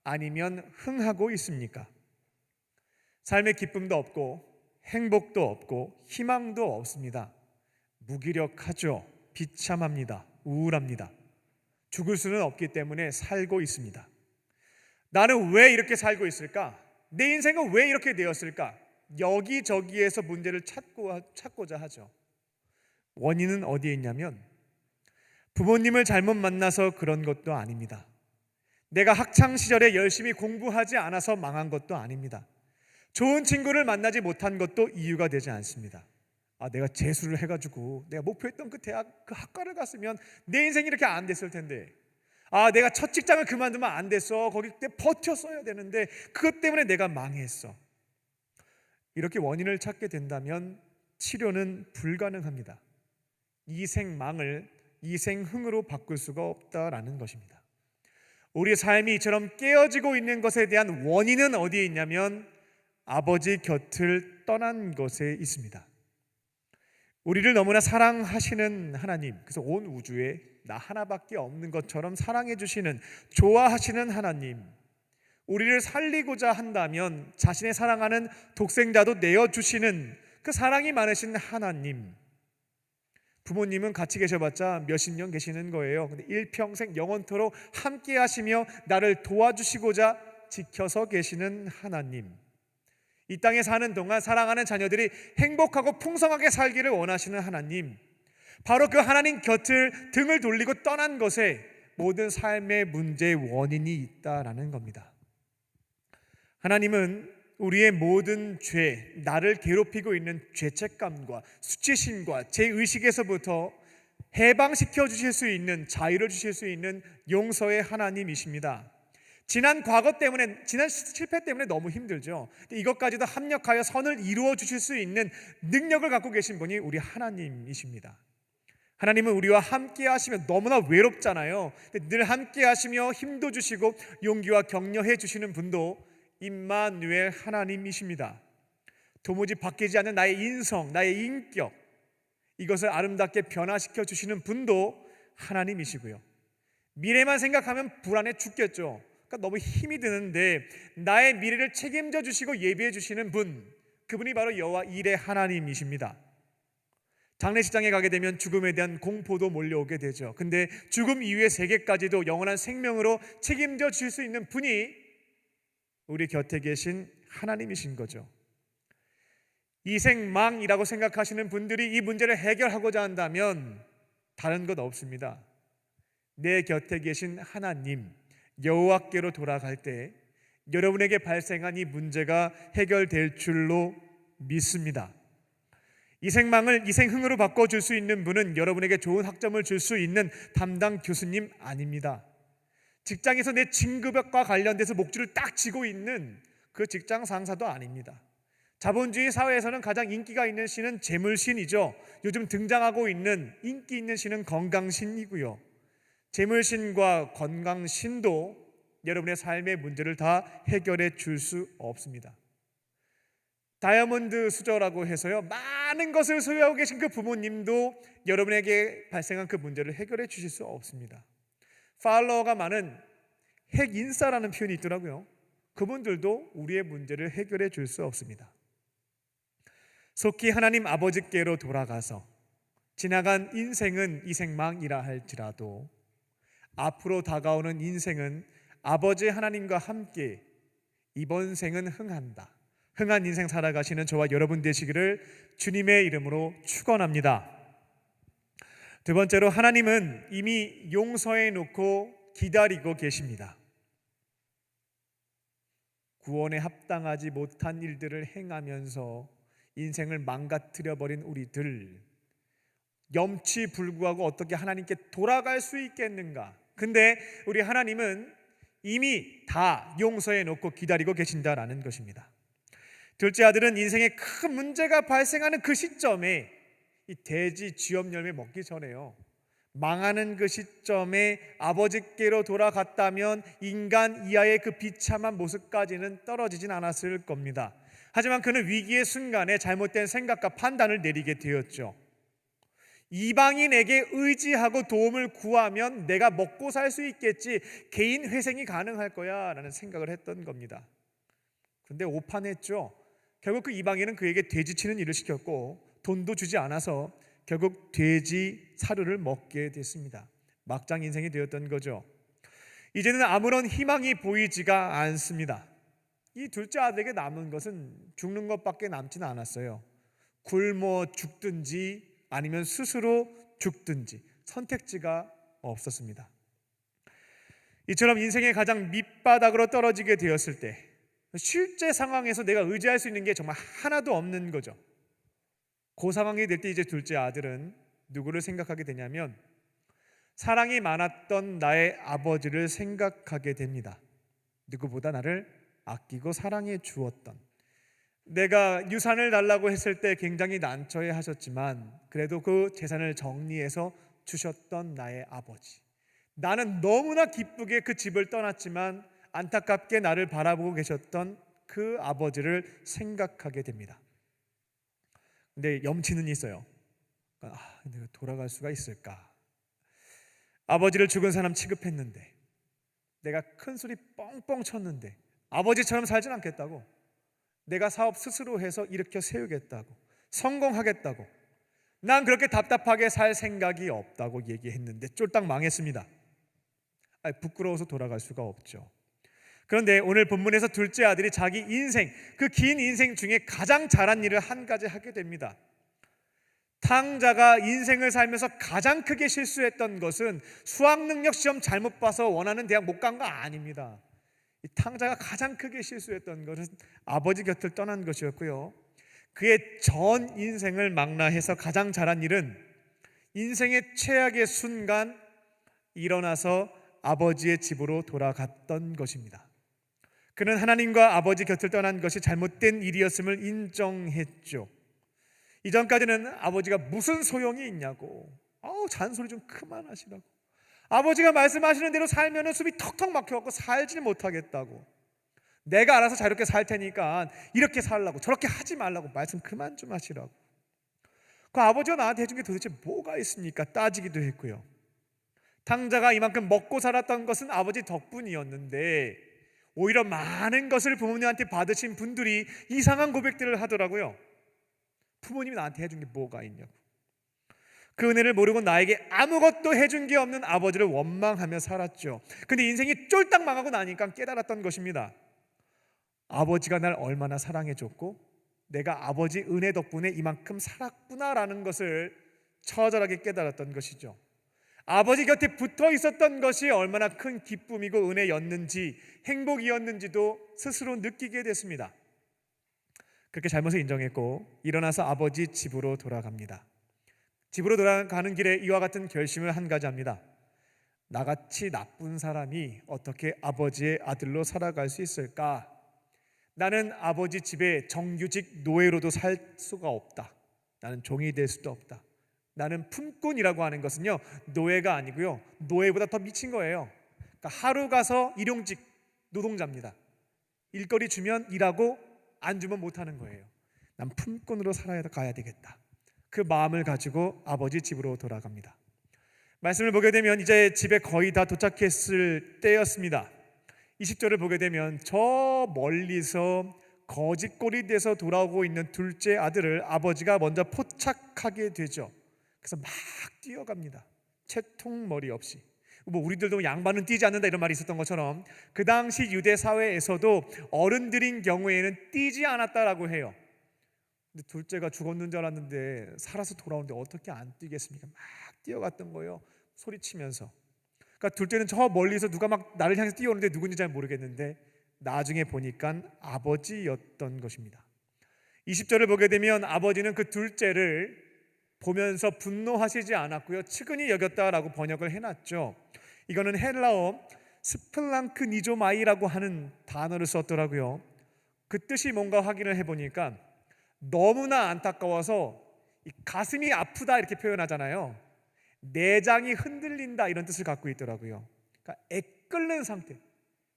아니면 흥하고 있습니까? 삶의 기쁨도 없고 행복도 없고 희망도 없습니다. 무기력하죠. 비참합니다. 우울합니다. 죽을 수는 없기 때문에 살고 있습니다. 나는 왜 이렇게 살고 있을까? 내 인생은 왜 이렇게 되었을까? 여기저기에서 문제를 찾고자 하죠. 원인은 어디에 있냐면 부모님을 잘못 만나서 그런 것도 아닙니다. 내가 학창시절에 열심히 공부하지 않아서 망한 것도 아닙니다. 좋은 친구를 만나지 못한 것도 이유가 되지 않습니다. 내가 재수를 해가지고 내가 목표했던 그 대학, 그 학과를 갔으면 내 인생이 이렇게 안 됐을 텐데, 내가 첫 직장을 그만두면 안 됐어. 거기 때 버텼어야 되는데 그것 때문에 내가 망했어. 이렇게 원인을 찾게 된다면 치료는 불가능합니다. 이생망을 이생흥으로 바꿀 수가 없다라는 것입니다. 우리 삶이 이처럼 깨어지고 있는 것에 대한 원인은 어디에 있냐면 아버지 곁을 떠난 것에 있습니다. 우리를 너무나 사랑하시는 하나님, 그래서 온 우주에 나 하나밖에 없는 것처럼 사랑해 주시는, 좋아하시는 하나님, 우리를 살리고자 한다면 자신의 사랑하는 독생자도 내어주시는 그 사랑이 많으신 하나님, 부모님은 같이 계셔봤자 몇십 년 계시는 거예요. 근데 일평생 영원토록 함께 하시며 나를 도와주시고자 지켜서 계시는 하나님, 이 땅에 사는 동안 사랑하는 자녀들이 행복하고 풍성하게 살기를 원하시는 하나님, 바로 그 하나님 곁을 등을 돌리고 떠난 것에 모든 삶의 문제의 원인이 있다라는 겁니다. 하나님은 우리의 모든 죄, 나를 괴롭히고 있는 죄책감과 수치심과 죄의식에서부터 해방시켜 주실 수 있는, 자유를 주실 수 있는 용서의 하나님이십니다. 지난 과거 때문에, 지난 실패 때문에 너무 힘들죠. 이것까지도 합력하여 선을 이루어 주실 수 있는 능력을 갖고 계신 분이 우리 하나님이십니다. 하나님은 우리와 함께 하시며 너무나 외롭잖아요. 늘 함께 하시며 힘도 주시고 용기와 격려해 주시는 분도 임마누엘 하나님이십니다. 도무지 바뀌지 않는 나의 인성, 나의 인격, 이것을 아름답게 변화시켜 주시는 분도 하나님이시고요. 미래만 생각하면 불안해 죽겠죠. 그러니까 너무 힘이 드는데 나의 미래를 책임져 주시고 예비해 주시는 분, 그분이 바로 여호와 일의 하나님이십니다. 장례식장에 가게 되면 죽음에 대한 공포도 몰려오게 되죠. 근데 죽음 이후의 세계까지도 영원한 생명으로 책임져 주실 수 있는 분이 우리 곁에 계신 하나님이신 거죠. 이생망이라고 생각하시는 분들이 이 문제를 해결하고자 한다면 다른 것 없습니다. 내 곁에 계신 하나님, 여호와께로 돌아갈 때 여러분에게 발생한 이 문제가 해결될 줄로 믿습니다. 이생망을 이생흥으로 바꿔줄 수 있는 분은 여러분에게 좋은 학점을 줄 수 있는 담당 교수님 아닙니다. 직장에서 내 진급과 관련돼서 목줄을 딱 쥐고 있는 그 직장 상사도 아닙니다. 자본주의 사회에서는 가장 인기가 있는 신은 재물신이죠. 요즘 등장하고 있는 인기 있는 신은 건강신이고요. 재물신과 건강신도 여러분의 삶의 문제를 다 해결해 줄 수 없습니다. 다이아몬드 수저라고 해서요, 많은 것을 소유하고 계신 그 부모님도 여러분에게 발생한 그 문제를 해결해 주실 수 없습니다. 팔로워가 많은 핵인싸라는 표현이 있더라고요. 그분들도 우리의 문제를 해결해 줄 수 없습니다. 속히 하나님 아버지께로 돌아가서 지나간 인생은 이생망이라 할지라도 앞으로 다가오는 인생은 아버지 하나님과 함께 이번 생은 흥한다, 흥한 인생 살아가시는 저와 여러분 되시기를 주님의 이름으로 축원합니다. 두 번째로, 하나님은 이미 용서해 놓고 기다리고 계십니다. 구원에 합당하지 못한 일들을 행하면서 인생을 망가뜨려 버린 우리들, 염치불구하고 어떻게 하나님께 돌아갈 수 있겠는가? 근데 우리 하나님은 이미 다 용서해 놓고 기다리고 계신다라는 것입니다. 둘째 아들은 인생에 큰 문제가 발생하는 그 시점에, 이 돼지 쥐업 열매 먹기 전에요, 망하는 그 시점에 아버지께로 돌아갔다면 인간 이하의 그 비참한 모습까지는 떨어지진 않았을 겁니다. 하지만 그는 위기의 순간에 잘못된 생각과 판단을 내리게 되었죠. 이방인에게 의지하고 도움을 구하면 내가 먹고 살 수 있겠지, 개인 회생이 가능할 거야 라는 생각을 했던 겁니다. 근데 오판했죠. 결국 그 이방인은 그에게 돼지치는 일을 시켰고 돈도 주지 않아서 결국 돼지 사료를 먹게 됐습니다. 막장 인생이 되었던 거죠. 이제는 아무런 희망이 보이지가 않습니다. 이 둘째 아들에게 남은 것은 죽는 것밖에 남지는 않았어요. 굶어 죽든지 아니면 스스로 죽든지 선택지가 없었습니다. 이처럼 인생의 가장 밑바닥으로 떨어지게 되었을 때 실제 상황에서 내가 의지할 수 있는 게 정말 하나도 없는 거죠. 그 상황이 될 때 이제 둘째 아들은 누구를 생각하게 되냐면 사랑이 많았던 나의 아버지를 생각하게 됩니다. 누구보다 나를 아끼고 사랑해 주었던, 내가 유산을 달라고 했을 때 굉장히 난처해 하셨지만 그래도 그 재산을 정리해서 주셨던 나의 아버지, 나는 너무나 기쁘게 그 집을 떠났지만 안타깝게 나를 바라보고 계셨던 그 아버지를 생각하게 됩니다. 근데 염치는 있어요. 내가 돌아갈 수가 있을까? 아버지를 죽은 사람 취급했는데, 내가 큰 소리 뻥뻥 쳤는데 아버지처럼 살진 않겠다고, 내가 사업 스스로 해서 일으켜 세우겠다고, 성공하겠다고, 난 그렇게 답답하게 살 생각이 없다고 얘기했는데 쫄딱 망했습니다. 부끄러워서 돌아갈 수가 없죠. 그런데 오늘 본문에서 둘째 아들이 자기 인생, 그 긴 인생 중에 가장 잘한 일을 한 가지 하게 됩니다. 탕자가 인생을 살면서 가장 크게 실수했던 것은 수학능력 시험 잘못 봐서 원하는 대학 못 간 거 아닙니다. 이 탕자가 가장 크게 실수했던 것은 아버지 곁을 떠난 것이었고요. 그의 전 인생을 망라해서 가장 잘한 일은 인생의 최악의 순간 일어나서 아버지의 집으로 돌아갔던 것입니다. 그는 하나님과 아버지 곁을 떠난 것이 잘못된 일이었음을 인정했죠. 이전까지는 아버지가 무슨 소용이 있냐고, 잔소리 좀 그만하시라고, 아버지가 말씀하시는 대로 살면 숨이 턱턱 막혀갖고 살지 못하겠다고, 내가 알아서 자유롭게 살 테니까 이렇게 살라고, 저렇게 하지 말라고 말씀 그만 좀 하시라고. 그 아버지가 나한테 해준 게 도대체 뭐가 있습니까? 따지기도 했고요. 탕자가 이만큼 먹고 살았던 것은 아버지 덕분이었는데 오히려 많은 것을 부모님한테 받으신 분들이 이상한 고백들을 하더라고요. 부모님이 나한테 해준 게 뭐가 있냐고. 그 은혜를 모르고 나에게 아무것도 해준 게 없는 아버지를 원망하며 살았죠. 근데 인생이 쫄딱 망하고 나니까 깨달았던 것입니다. 아버지가 날 얼마나 사랑해줬고 내가 아버지 은혜 덕분에 이만큼 살았구나라는 것을 처절하게 깨달았던 것이죠. 아버지 곁에 붙어 있었던 것이 얼마나 큰 기쁨이고 은혜였는지, 행복이었는지도 스스로 느끼게 됐습니다. 그렇게 잘못을 인정했고 일어나서 아버지 집으로 돌아갑니다. 집으로 돌아가는 길에 이와 같은 결심을 한 가지 합니다. 나같이 나쁜 사람이 어떻게 아버지의 아들로 살아갈 수 있을까? 나는 아버지 집에 정규직 노예로도 살 수가 없다. 나는 종이 될 수도 없다. 나는 품꾼이라고 하는 것은요, 노예가 아니고요, 노예보다 더 미친 거예요. 그러니까 하루 가서 일용직 노동자입니다. 일거리 주면 일하고 안 주면 못하는 거예요. 난 품꾼으로 살아야 가야 되겠다. 그 마음을 가지고 아버지 집으로 돌아갑니다. 말씀을 보게 되면 이제 집에 거의 다 도착했을 때였습니다. 20절을 보게 되면 저 멀리서 거짓골이 돼서 돌아오고 있는 둘째 아들을 아버지가 먼저 포착하게 되죠. 그래서 막 뛰어갑니다. 채통머리 없이. 우리들도 양반은 뛰지 않는다 이런 말이 있었던 것처럼 그 당시 유대 사회에서도 어른들인 경우에는 뛰지 않았다라고 해요. 근데 둘째가 죽었는 줄 알았는데 살아서 돌아오는데 어떻게 안 뛰겠습니까? 막 뛰어갔던 거예요. 소리치면서. 그러니까 둘째는 저 멀리서 누가 막 나를 향해서 뛰어오는데 누군지 잘 모르겠는데 나중에 보니까 아버지였던 것입니다. 20절을 보게 되면 아버지는 그 둘째를 보면서 분노하시지 않았고요, 측은히 여겼다라고 번역을 해놨죠. 이거는 헬라어 스플랑크니조마이라고 하는 단어를 썼더라고요. 그 뜻이 뭔가 확인을 해보니까 너무나 안타까워서 가슴이 아프다 이렇게 표현하잖아요. 내장이 흔들린다 이런 뜻을 갖고 있더라고요. 그러니까 애끓는 상태.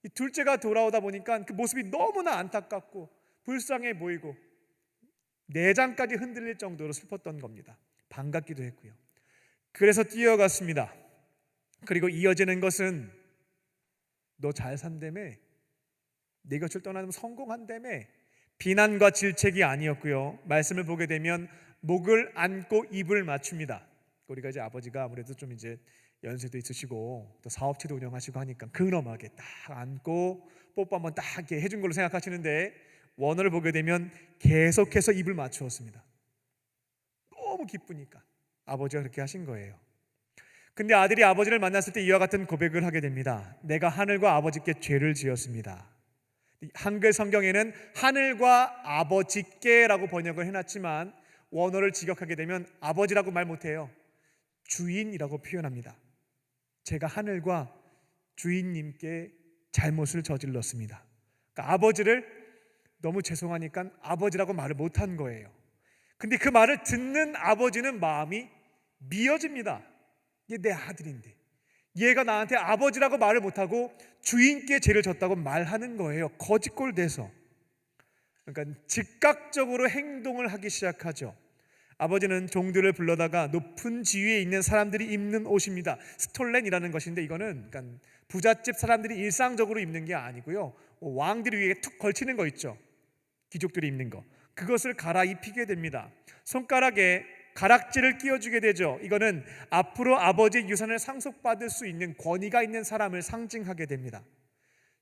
이 둘째가 돌아오다 보니까 그 모습이 너무나 안타깝고 불쌍해 보이고 내장까지 흔들릴 정도로 슬펐던 겁니다. 반갑기도 했고요. 그래서 뛰어갔습니다. 그리고 이어지는 것은 너 잘 산다며, 네 곁을 떠나면 성공한다며, 비난과 질책이 아니었고요. 말씀을 보게 되면 목을 안고 입을 맞춥니다. 우리가 이제 아버지가 아무래도 좀 이제 연세도 있으시고 또 사업체도 운영하시고 하니까 근엄하게 딱 안고 뽀뽀 한번 딱 이렇게 해준 걸로 생각하시는데, 원어를 보게 되면 계속해서 입을 맞추었습니다. 너무 기쁘니까 아버지가 그렇게 하신 거예요. 근데 아들이 아버지를 만났을 때 이와 같은 고백을 하게 됩니다. 내가 하늘과 아버지께 죄를 지었습니다. 한글 성경에는 하늘과 아버지께라고 번역을 해놨지만 원어를 직역하게 되면 아버지라고 말 못해요. 주인이라고 표현합니다. 제가 하늘과 주인님께 잘못을 저질렀습니다. 그러니까 아버지를 너무 죄송하니까 아버지라고 말을 못한 거예요. 근데 그 말을 듣는 아버지는 마음이 미어집니다. 얘 내 아들인데 얘가 나한테 아버지라고 말을 못하고 주인께 죄를 졌다고 말하는 거예요. 거짓골 대서. 그러니까 즉각적으로 행동을 하기 시작하죠. 아버지는 종들을 불러다가 높은 지위에 있는 사람들이 입는 옷입니다. 스톨렌이라는 것인데 이거는 그러니까 부잣집 사람들이 일상적으로 입는 게 아니고요, 왕들이 위에 툭 걸치는 거 있죠. 귀족들이 입는 거, 그것을 갈아입히게 됩니다. 손가락에 가락지를 끼워주게 되죠. 이거는 앞으로 아버지의 유산을 상속받을 수 있는 권위가 있는 사람을 상징하게 됩니다.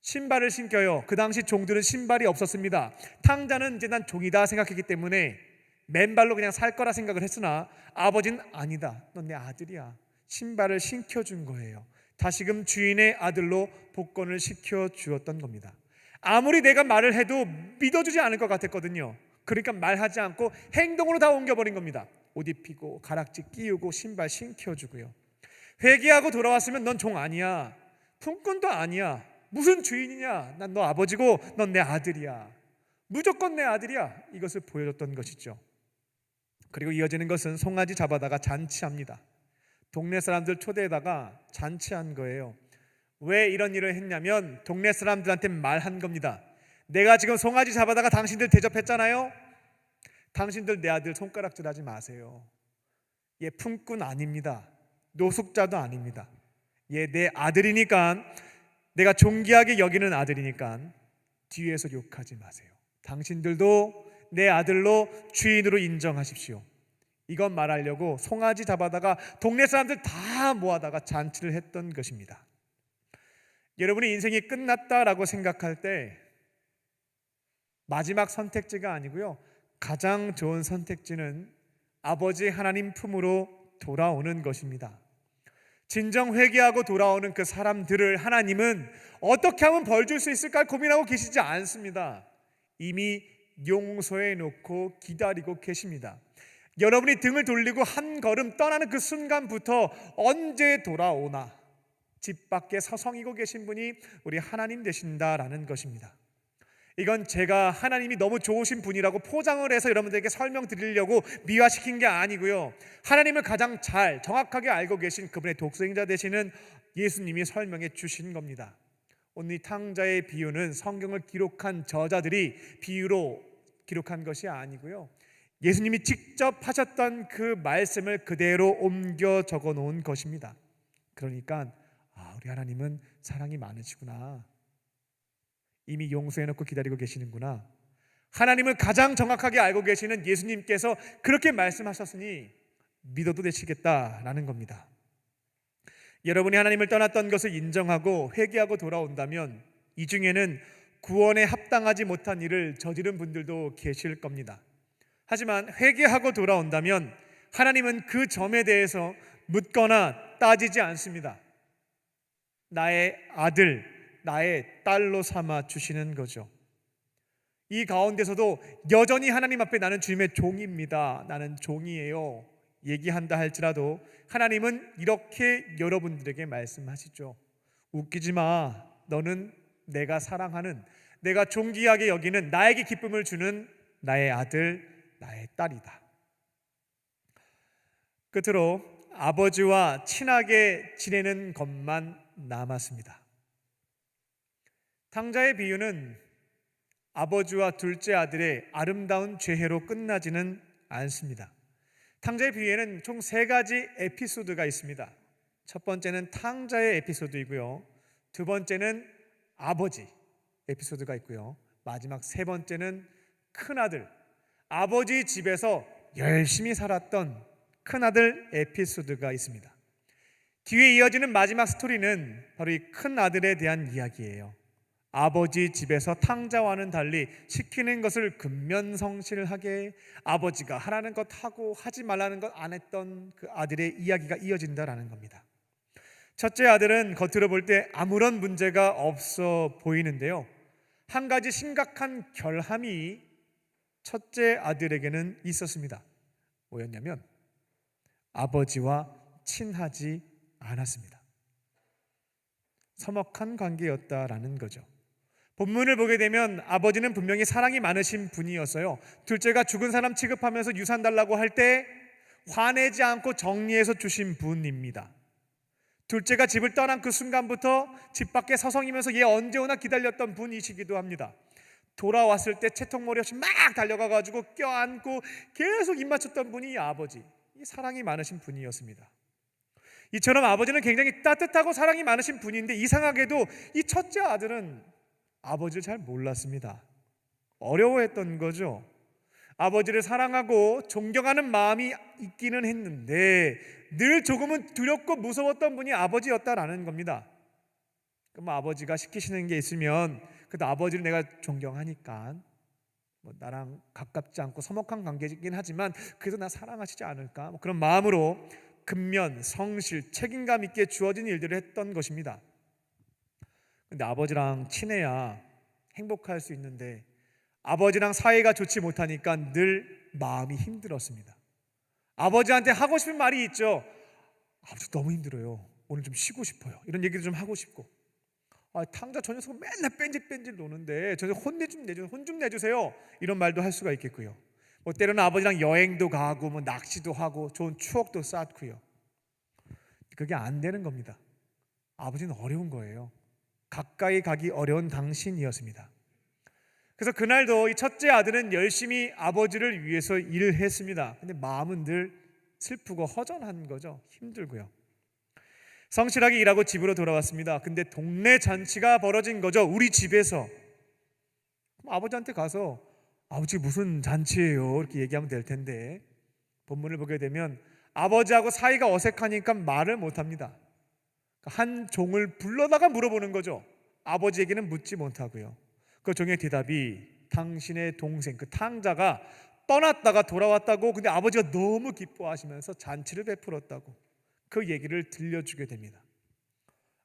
신발을 신겨요. 그 당시 종들은 신발이 없었습니다. 탕자는 이제 난 종이다 생각했기 때문에 맨발로 그냥 살 거라 생각을 했으나 아버지는 아니다, 넌 내 아들이야. 신발을 신겨준 거예요. 다시금 주인의 아들로 복권을 시켜주었던 겁니다. 아무리 내가 말을 해도 믿어주지 않을 것 같았거든요. 그러니까 말하지 않고 행동으로 다 옮겨버린 겁니다. 옷 입히고 가락지 끼우고 신발 신겨주고요. 회개하고 돌아왔으면 넌 종 아니야, 품꾼도 아니야, 무슨 주인이냐, 난 너 아버지고 넌 내 아들이야, 무조건 내 아들이야, 이것을 보여줬던 것이죠. 그리고 이어지는 것은 송아지 잡아다가 잔치합니다. 동네 사람들 초대에다가 잔치한 거예요. 왜 이런 일을 했냐면 동네 사람들한테 말한 겁니다. 내가 지금 송아지 잡아다가 당신들 대접했잖아요. 당신들 내 아들 손가락질하지 마세요. 얘 품꾼 아닙니다. 노숙자도 아닙니다. 얘 내 아들이니까, 내가 존귀하게 여기는 아들이니까 뒤에서 욕하지 마세요. 당신들도 내 아들로 주인으로 인정하십시오. 이건 말하려고 송아지 잡아다가 동네 사람들 다 모아다가 잔치를 했던 것입니다. 여러분이 인생이 끝났다라고 생각할 때 마지막 선택지가 아니고요, 가장 좋은 선택지는 아버지 하나님 품으로 돌아오는 것입니다. 진정 회개하고 돌아오는 그 사람들을 하나님은 어떻게 하면 벌 줄 수 있을까 고민하고 계시지 않습니다. 이미 용서해 놓고 기다리고 계십니다. 여러분이 등을 돌리고 한 걸음 떠나는 그 순간부터 언제 돌아오나 집 밖에 서성이고 계신 분이 우리 하나님 되신다라는 것입니다. 이건 제가 하나님이 너무 좋으신 분이라고 포장을 해서 여러분들에게 설명드리려고 미화시킨 게 아니고요, 하나님을 가장 잘 정확하게 알고 계신 그분의 독생자 되시는 예수님이 설명해 주신 겁니다. 오늘 이 탕자의 비유는 성경을 기록한 저자들이 비유로 기록한 것이 아니고요, 예수님이 직접 하셨던 그 말씀을 그대로 옮겨 적어 놓은 것입니다. 그러니까 우리 하나님은 사랑이 많으시구나, 이미 용서해놓고 기다리고 계시는구나, 하나님을 가장 정확하게 알고 계시는 예수님께서 그렇게 말씀하셨으니 믿어도 되시겠다라는 겁니다. 여러분이 하나님을 떠났던 것을 인정하고 회개하고 돌아온다면 이 중에는 구원에 합당하지 못한 일을 저지른 분들도 계실 겁니다. 하지만 회개하고 돌아온다면 하나님은 그 점에 대해서 묻거나 따지지 않습니다. 나의 아들, 나의 딸로 삼아 주시는 거죠. 이 가운데서도 여전히 하나님 앞에 나는 주님의 종입니다, 나는 종이에요 얘기한다 할지라도 하나님은 이렇게 여러분들에게 말씀하시죠. 웃기지 마, 너는 내가 사랑하는, 내가 존귀하게 여기는, 나에게 기쁨을 주는 나의 아들, 나의 딸이다. 끝으로 아버지와 친하게 지내는 것만 남았습니다. 탕자의 비유는 아버지와 둘째 아들의 아름다운 죄해로 끝나지는 않습니다. 탕자의 비유에는 총 3가지 에피소드가 있습니다. 첫 번째는 탕자의 에피소드이고요, 두 번째는 아버지 에피소드가 있고요, 마지막 3번째는 큰아들, 아버지 집에서 열심히 살았던 큰아들 에피소드가 있습니다. 뒤에 이어지는 마지막 스토리는 바로 이 큰아들에 대한 이야기예요. 아버지 집에서 탕자와는 달리 시키는 것을 근면성실하게 아버지가 하라는 것 하고 하지 말라는 것 안 했던 그 아들의 이야기가 이어진다라는 겁니다. 첫째 아들은 겉으로 볼 때 아무런 문제가 없어 보이는데요, 한 가지 심각한 결함이 첫째 아들에게는 있었습니다. 뭐였냐면 아버지와 친하지 않았습니다. 서먹한 관계였다라는 거죠. 본문을 보게 되면 아버지는 분명히 사랑이 많으신 분이었어요. 둘째가 죽은 사람 취급하면서 유산 달라고 할 때 화내지 않고 정리해서 주신 분입니다. 둘째가 집을 떠난 그 순간부터 집 밖에 서성이면서 얘 언제 오나 기다렸던 분이시기도 합니다. 돌아왔을 때 채통머리 없이 막 달려가가지고 껴안고 계속 입 맞췄던 분이 아버지, 이 사랑이 많으신 분이었습니다. 이처럼 아버지는 굉장히 따뜻하고 사랑이 많으신 분인데 이상하게도 이 첫째 아들은 아버지를 잘 몰랐습니다. 어려워했던 거죠. 아버지를 사랑하고 존경하는 마음이 있기는 했는데 늘 조금은 두렵고 무서웠던 분이 아버지였다라는 겁니다. 그럼 아버지가 시키시는 게 있으면 그래도 아버지를 내가 존경하니까 나랑 가깝지 않고 서먹한 관계이긴 하지만 그래도 나 사랑하시지 않을까, 그런 마음으로 근면, 성실, 책임감 있게 주어진 일들을 했던 것입니다. 근데 아버지랑 친해야 행복할 수 있는데 아버지랑 사이가 좋지 못하니까 늘 마음이 힘들었습니다. 아버지한테 하고 싶은 말이 있죠. 아버지 너무 힘들어요. 오늘 좀 쉬고 싶어요. 이런 얘기도 좀 하고 싶고, 탕자 저 녀석은 맨날 뺀질뺀질 노는데 저 녀석 혼 좀 내주세요. 이런 말도 할 수가 있겠고요. 때로는 아버지랑 여행도 가고 낚시도 하고 좋은 추억도 쌓고요. 그게 안 되는 겁니다. 아버지는 어려운 거예요. 가까이 가기 어려운 당신이었습니다. 그래서 그날도 이 첫째 아들은 열심히 아버지를 위해서 일을 했습니다. 근데 마음은 늘 슬프고 허전한 거죠. 힘들고요. 성실하게 일하고 집으로 돌아왔습니다. 근데 동네 잔치가 벌어진 거죠. 우리 집에서. 그럼 아버지한테 가서 아버지 무슨 잔치예요? 이렇게 얘기하면 될 텐데 본문을 보게 되면 아버지하고 사이가 어색하니까 말을 못합니다. 한 종을 불러다가 물어보는 거죠. 아버지에게는 묻지 못하고요. 그 종의 대답이 당신의 동생 그 탕자가 떠났다가 돌아왔다고, 근데 아버지가 너무 기뻐하시면서 잔치를 베풀었다고 그 얘기를 들려주게 됩니다.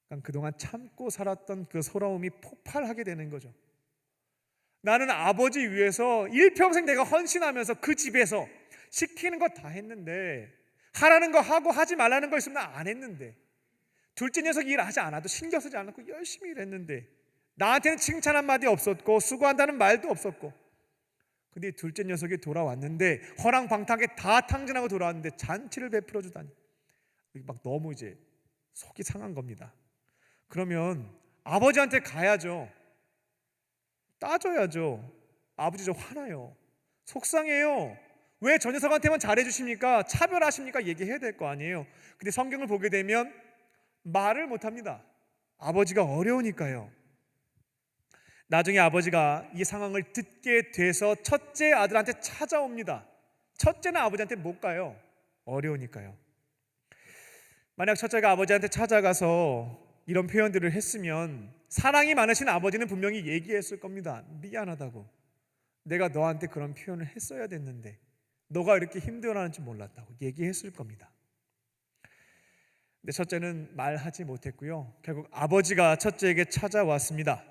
그러니까 그동안 참고 살았던 그 서러움이 폭발하게 되는 거죠. 나는 아버지 위해서 일평생 내가 헌신하면서 그 집에서 시키는 거 다 했는데, 하라는 거 하고 하지 말라는 거 있으면 나 안 했는데, 둘째 녀석이 일하지 않아도 신경 쓰지 않고 열심히 일했는데 나한테는 칭찬 한마디 없었고 수고한다는 말도 없었고, 근데 둘째 녀석이 돌아왔는데 허랑방탕하게 다 탕진하고 돌아왔는데 잔치를 베풀어 주다니 막 너무 이제 속이 상한 겁니다. 그러면 아버지한테 가야죠. 따져야죠. 아버지 저 화나요. 속상해요. 왜 저 녀석한테만 잘해주십니까? 차별하십니까? 얘기해야 될 거 아니에요. 근데 성경을 보게 되면 말을 못합니다. 아버지가 어려우니까요. 나중에 아버지가 이 상황을 듣게 돼서 첫째 아들한테 찾아옵니다. 첫째는 아버지한테 못 가요. 어려우니까요. 만약 첫째가 아버지한테 찾아가서 이런 표현들을 했으면 사랑이 많으신 아버지는 분명히 얘기했을 겁니다. 미안하다고. 내가 너한테 그런 표현을 했어야 됐는데 너가 이렇게 힘들어하는 줄 몰랐다고 얘기했을 겁니다. 근데 첫째는 말하지 못했고요. 결국 아버지가 첫째에게 찾아왔습니다.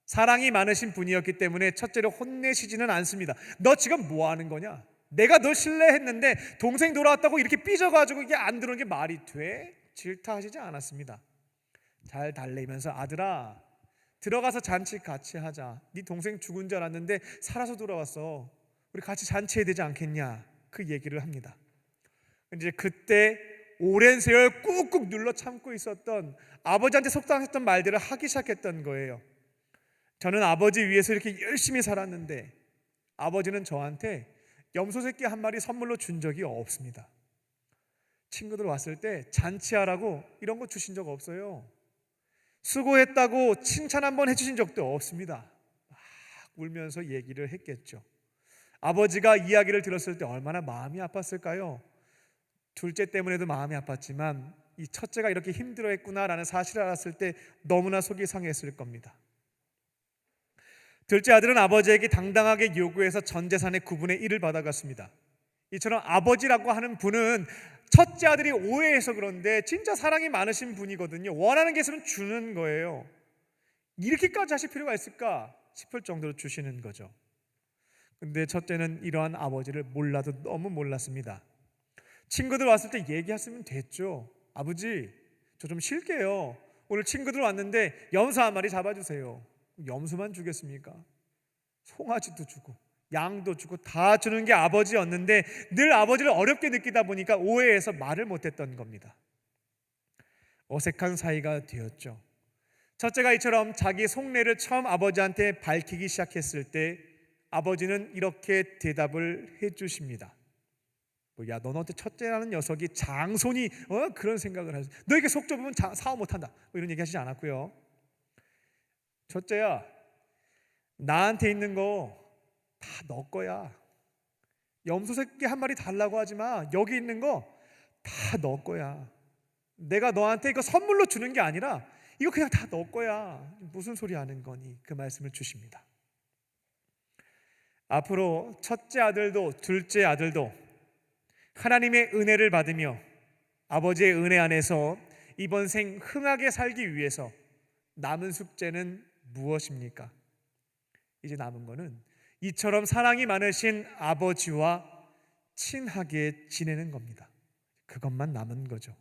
사랑이 많으신 분이었기 때문에 첫째를 혼내시지는 않습니다. 너 지금 뭐 하는 거냐? 내가 너 신뢰했는데 동생 돌아왔다고 이렇게 삐져가지고 이게 안 들어오는 게 말이 돼? 질타하시지 않았습니다. 잘 달래면서 아들아 들어가서 잔치 같이 하자. 네 동생 죽은 줄 알았는데 살아서 돌아왔어. 우리 같이 잔치해야 되지 않겠냐? 그 얘기를 합니다. 이제 그때 오랜 세월 꾹꾹 눌러 참고 있었던 아버지한테 속상했던 말들을 하기 시작했던 거예요. 저는 아버지 위해서 이렇게 열심히 살았는데 아버지는 저한테 염소 새끼 한 마리 선물로 준 적이 없습니다. 친구들 왔을 때 잔치하라고 이런 거 주신 적 없어요. 수고했다고 칭찬 한번 해주신 적도 없습니다. 막 울면서 얘기를 했겠죠. 아버지가 이야기를 들었을 때 얼마나 마음이 아팠을까요? 둘째 때문에도 마음이 아팠지만 이 첫째가 이렇게 힘들어했구나라는 사실을 알았을 때 너무나 속이 상했을 겁니다. 둘째 아들은 아버지에게 당당하게 요구해서 전 재산의 9분의 1을 받아갔습니다. 이처럼 아버지라고 하는 분은 첫째 아들이 오해해서 그런데 진짜 사랑이 많으신 분이거든요. 원하는 게 있으면 주는 거예요. 이렇게까지 하실 필요가 있을까 싶을 정도로 주시는 거죠. 근데 첫째는 이러한 아버지를 몰라도 너무 몰랐습니다. 친구들 왔을 때 얘기했으면 됐죠. 아버지, 저 좀 쉴게요. 오늘 친구들 왔는데 염소 한 마리 잡아주세요. 염소만 주겠습니까? 송아지도 주고 양도 주고 다 주는 게 아버지였는데 늘 아버지를 어렵게 느끼다 보니까 오해해서 말을 못했던 겁니다. 어색한 사이가 되었죠. 첫째가 이처럼 자기 속내를 처음 아버지한테 밝히기 시작했을 때 아버지는 이렇게 대답을 해주십니다. 야, 너한테 첫째라는 녀석이 장손이 그런 생각을 하지. 너에게 속 좁으면 사업 못한다. 이런 얘기 하시지 않았고요. 첫째야, 나한테 있는 거 다 너 거야. 염소 새끼 한 마리 달라고 하지 마. 여기 있는 거 다 너 거야. 내가 너한테 이거 선물로 주는 게 아니라 이거 그냥 다 너 거야. 무슨 소리 하는 거니? 그 말씀을 주십니다. 앞으로 첫째 아들도 둘째 아들도 하나님의 은혜를 받으며 아버지의 은혜 안에서 이번 생 흥하게 살기 위해서 남은 숙제는 무엇입니까? 이제 남은 거는 이처럼 사랑이 많으신 아버지와 친하게 지내는 겁니다. 그것만 남은 거죠.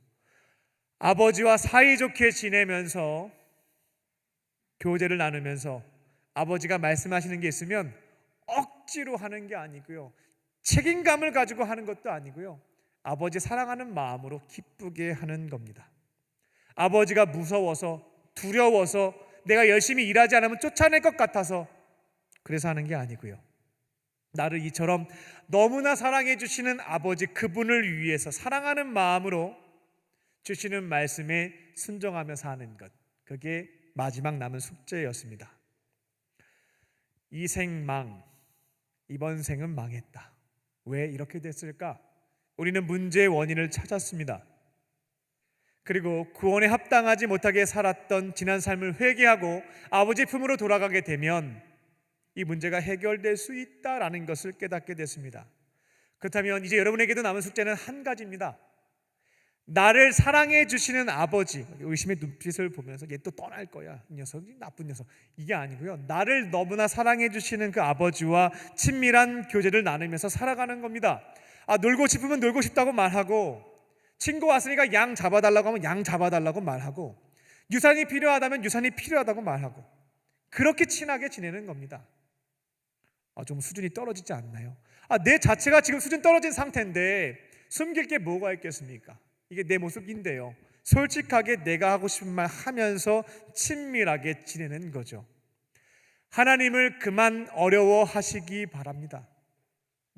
아버지와 사이좋게 지내면서 교제를 나누면서 아버지가 말씀하시는 게 있으면 억지로 하는 게 아니고요, 책임감을 가지고 하는 것도 아니고요, 아버지 사랑하는 마음으로 기쁘게 하는 겁니다. 아버지가 무서워서 두려워서 내가 열심히 일하지 않으면 쫓아낼 것 같아서 그래서 하는 게 아니고요, 나를 이처럼 너무나 사랑해 주시는 아버지 그분을 위해서 사랑하는 마음으로 주시는 말씀에 순종하며 사는 것, 그게 마지막 남은 숙제였습니다. 이 생 망, 이번 생은 망했다. 왜 이렇게 됐을까? 우리는 문제의 원인을 찾았습니다. 그리고 구원에 합당하지 못하게 살았던 지난 삶을 회개하고 아버지 품으로 돌아가게 되면 이 문제가 해결될 수 있다라는 것을 깨닫게 됐습니다. 그렇다면 이제 여러분에게도 남은 숙제는 한 가지입니다. 나를 사랑해 주시는 아버지, 의심의 눈빛을 보면서 얘 또 떠날 거야, 이 녀석이 나쁜 녀석, 이게 아니고요, 나를 너무나 사랑해 주시는 그 아버지와 친밀한 교제를 나누면서 살아가는 겁니다. 놀고 싶으면 놀고 싶다고 말하고, 친구 왔으니까 양 잡아달라고 하면 양 잡아달라고 말하고, 유산이 필요하다면 유산이 필요하다고 말하고, 그렇게 친하게 지내는 겁니다. 좀 수준이 떨어지지 않나요? 내 자체가 지금 수준 떨어진 상태인데 숨길 게 뭐가 있겠습니까? 이게 내 모습인데요, 솔직하게 내가 하고 싶은 말 하면서 친밀하게 지내는 거죠. 하나님을 그만 어려워하시기 바랍니다.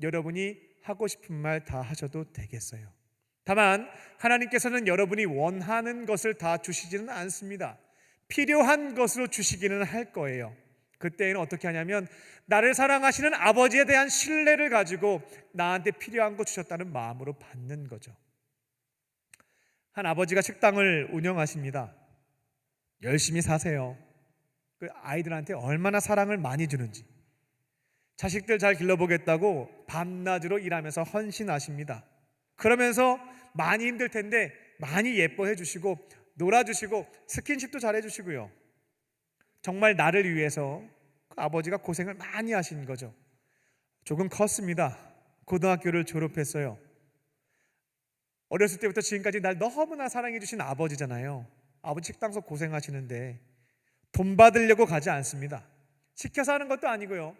여러분이 하고 싶은 말 다 하셔도 되겠어요. 다만 하나님께서는 여러분이 원하는 것을 다 주시지는 않습니다. 필요한 것으로 주시기는 할 거예요. 그때는 어떻게 하냐면 나를 사랑하시는 아버지에 대한 신뢰를 가지고 나한테 필요한 거 주셨다는 마음으로 받는 거죠. 한 아버지가 식당을 운영하십니다. 열심히 사세요. 그 아이들한테 얼마나 사랑을 많이 주는지, 자식들 잘 길러보겠다고 밤낮으로 일하면서 헌신하십니다. 그러면서 많이 힘들 텐데 많이 예뻐해 주시고 놀아주시고 스킨십도 잘해 주시고요, 정말 나를 위해서 그 아버지가 고생을 많이 하신 거죠. 조금 컸습니다. 고등학교를 졸업했어요. 어렸을 때부터 지금까지 날 너무나 사랑해 주신 아버지잖아요. 아버지 식당에서 고생하시는데 돈 받으려고 가지 않습니다. 시켜서 하는 것도 아니고요,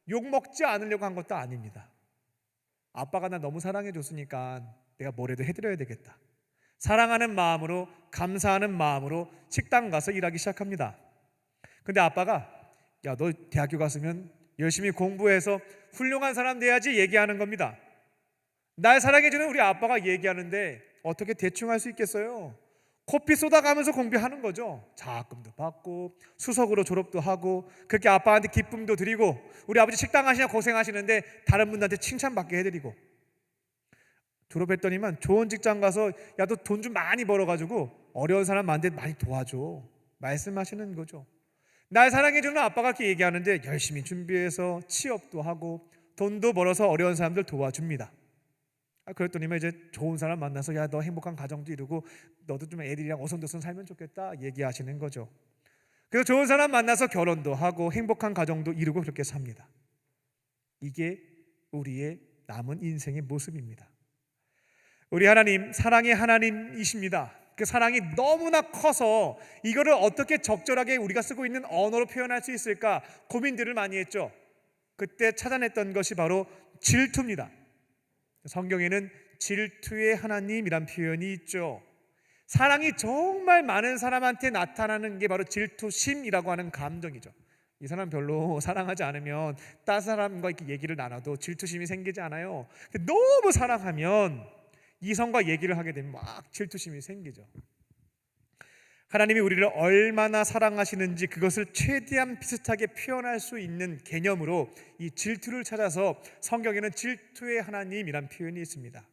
욕 먹지 않으려고 한 것도 아닙니다. 아빠가 나 너무 사랑해 줬으니까 내가 뭐라도 해드려야 되겠다. 사랑하는 마음으로, 감사하는 마음으로 식당 가서 일하기 시작합니다. 근데 아빠가 야, 너 대학교 갔으면 열심히 공부해서 훌륭한 사람 돼야지 얘기하는 겁니다. 날 사랑해주는 우리 아빠가 얘기하는데 어떻게 대충 할 수 있겠어요? 코피 쏟아가면서 공부하는 거죠. 장학금도 받고 수석으로 졸업도 하고 그렇게 아빠한테 기쁨도 드리고 우리 아버지 식당 하시냐 고생하시는데 다른 분들한테 칭찬받게 해드리고 졸업했더니만 좋은 직장 가서 야 너 돈 좀 많이 벌어가지고 어려운 사람 많은데 많이 도와줘 말씀하시는 거죠. 날 사랑해주는 아빠가 그렇게 얘기하는데 열심히 준비해서 취업도 하고 돈도 벌어서 어려운 사람들 도와줍니다. 그랬더니만 이제 좋은 사람 만나서 야 너 행복한 가정도 이루고 너도 좀 애들이랑 어성도성 살면 좋겠다 얘기하시는 거죠. 그래서 좋은 사람 만나서 결혼도 하고 행복한 가정도 이루고 그렇게 삽니다. 이게 우리의 남은 인생의 모습입니다. 우리 하나님 사랑의 하나님이십니다. 그 사랑이 너무나 커서 이거를 어떻게 적절하게 우리가 쓰고 있는 언어로 표현할 수 있을까 고민들을 많이 했죠. 그때 찾아냈던 것이 바로 질투입니다. 성경에는 질투의 하나님이란 표현이 있죠. 사랑이 정말 많은 사람한테 나타나는 게 바로 질투심이라고 하는 감정이죠. 이 사람 별로 사랑하지 않으면 다른 사람과 이렇게 얘기를 나눠도 질투심이 생기지 않아요. 너무 사랑하면 이성과 얘기를 하게 되면 막 질투심이 생기죠. 하나님이 우리를 얼마나 사랑하시는지 그것을 최대한 비슷하게 표현할 수 있는 개념으로 이 질투를 찾아서 성경에는 질투의 하나님이란 표현이 있습니다.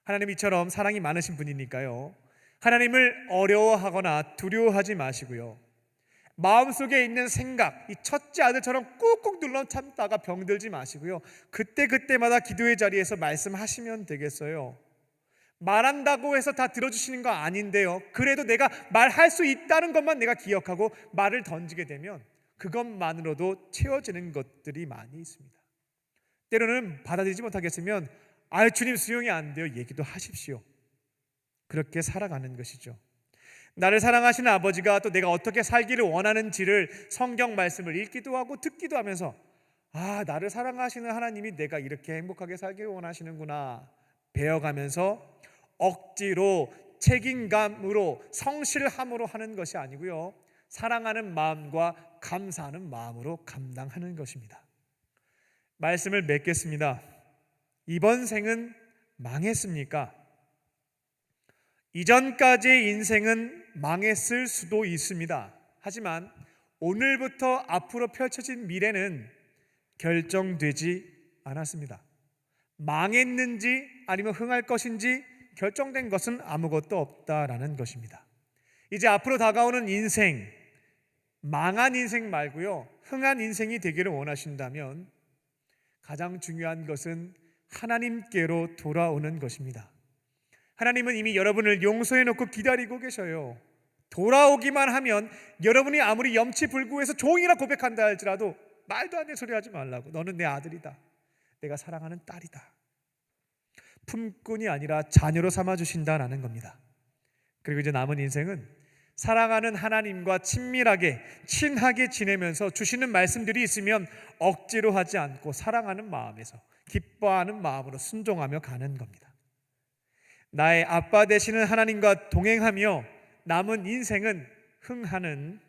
하나님 이처럼 사랑이 많으신 분이니까요, 하나님을 어려워하거나 두려워하지 마시고요, 마음속에 있는 생각, 이 첫째 아들처럼 꾹꾹 눌러 참다가 병들지 마시고요, 그때마다 기도의 자리에서 말씀하시면 되겠어요. 말한다고 해서 다 들어주시는 거 아닌데요, 그래도 내가 말할 수 있다는 것만 내가 기억하고 말을 던지게 되면 그것만으로도 채워지는 것들이 많이 있습니다. 때로는 받아들이지 못하겠으면 주님 수용이 안 돼요 얘기도 하십시오. 그렇게 살아가는 것이죠. 나를 사랑하시는 아버지가 또 내가 어떻게 살기를 원하는지를 성경 말씀을 읽기도 하고 듣기도 하면서 나를 사랑하시는 하나님이 내가 이렇게 행복하게 살기를 원하시는구나 배워가면서 억지로 책임감으로 성실함으로 하는 것이 아니고요, 사랑하는 마음과 감사하는 마음으로 감당하는 것입니다. 말씀을 맺겠습니다. 이번 생은 망했습니까? 이전까지의 인생은 망했을 수도 있습니다. 하지만 오늘부터 앞으로 펼쳐진 미래는 결정되지 않았습니다. 망했는지 아니면 흥할 것인지 결정된 것은 아무것도 없다라는 것입니다. 이제 앞으로 다가오는 인생, 망한 인생 말고요, 흥한 인생이 되기를 원하신다면 가장 중요한 것은 하나님께로 돌아오는 것입니다. 하나님은 이미 여러분을 용서해 놓고 기다리고 계셔요. 돌아오기만 하면 여러분이 아무리 염치불구해서 종이라 고백한다 할지라도 말도 안 되는 소리 하지 말라고, 너는 내 아들이다, 내가 사랑하는 딸이다, 품꾼이 아니라 자녀로 삼아주신다라는 겁니다. 그리고 이제 남은 인생은 사랑하는 하나님과 친밀하게 친하게 지내면서 주시는 말씀들이 있으면 억지로 하지 않고 사랑하는 마음에서 기뻐하는 마음으로 순종하며 가는 겁니다. 나의 아빠 되시는 하나님과 동행하며 남은 인생은 흥하는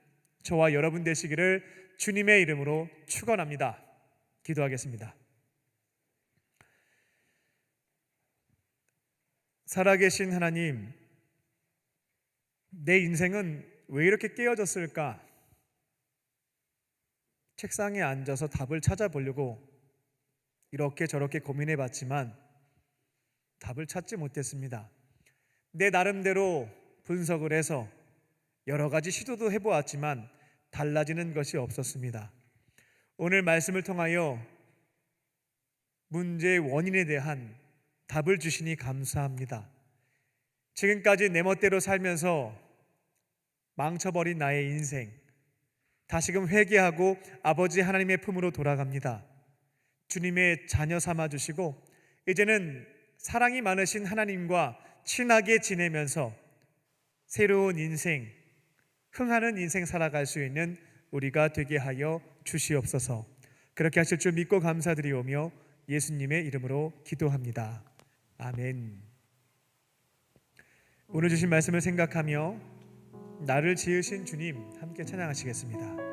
저와 여러분 되시기를 주님의 이름으로 축원합니다. 기도하겠습니다. 살아계신 하나님, 내 인생은 왜 이렇게 깨어졌을까? 책상에 앉아서 답을 찾아보려고 이렇게 저렇게 고민해 봤지만 답을 찾지 못했습니다. 내 나름대로 분석을 해서 여러 가지 시도도 해보았지만 달라지는 것이 없었습니다. 오늘 말씀을 통하여 문제의 원인에 대한 답을 주시니 감사합니다. 지금까지 내 멋대로 살면서 망쳐버린 나의 인생, 다시금 회개하고 아버지 하나님의 품으로 돌아갑니다. 주님의 자녀 삼아주시고 이제는 사랑이 많으신 하나님과 친하게 지내면서 새로운 인생, 흥하는 인생 살아갈 수 있는 우리가 되게 하여 주시옵소서. 그렇게 하실 줄 믿고 감사드리오며 예수님의 이름으로 기도합니다. 아멘. 오늘 주신 말씀을 생각하며 나를 지으신 주님 함께 찬양하시겠습니다.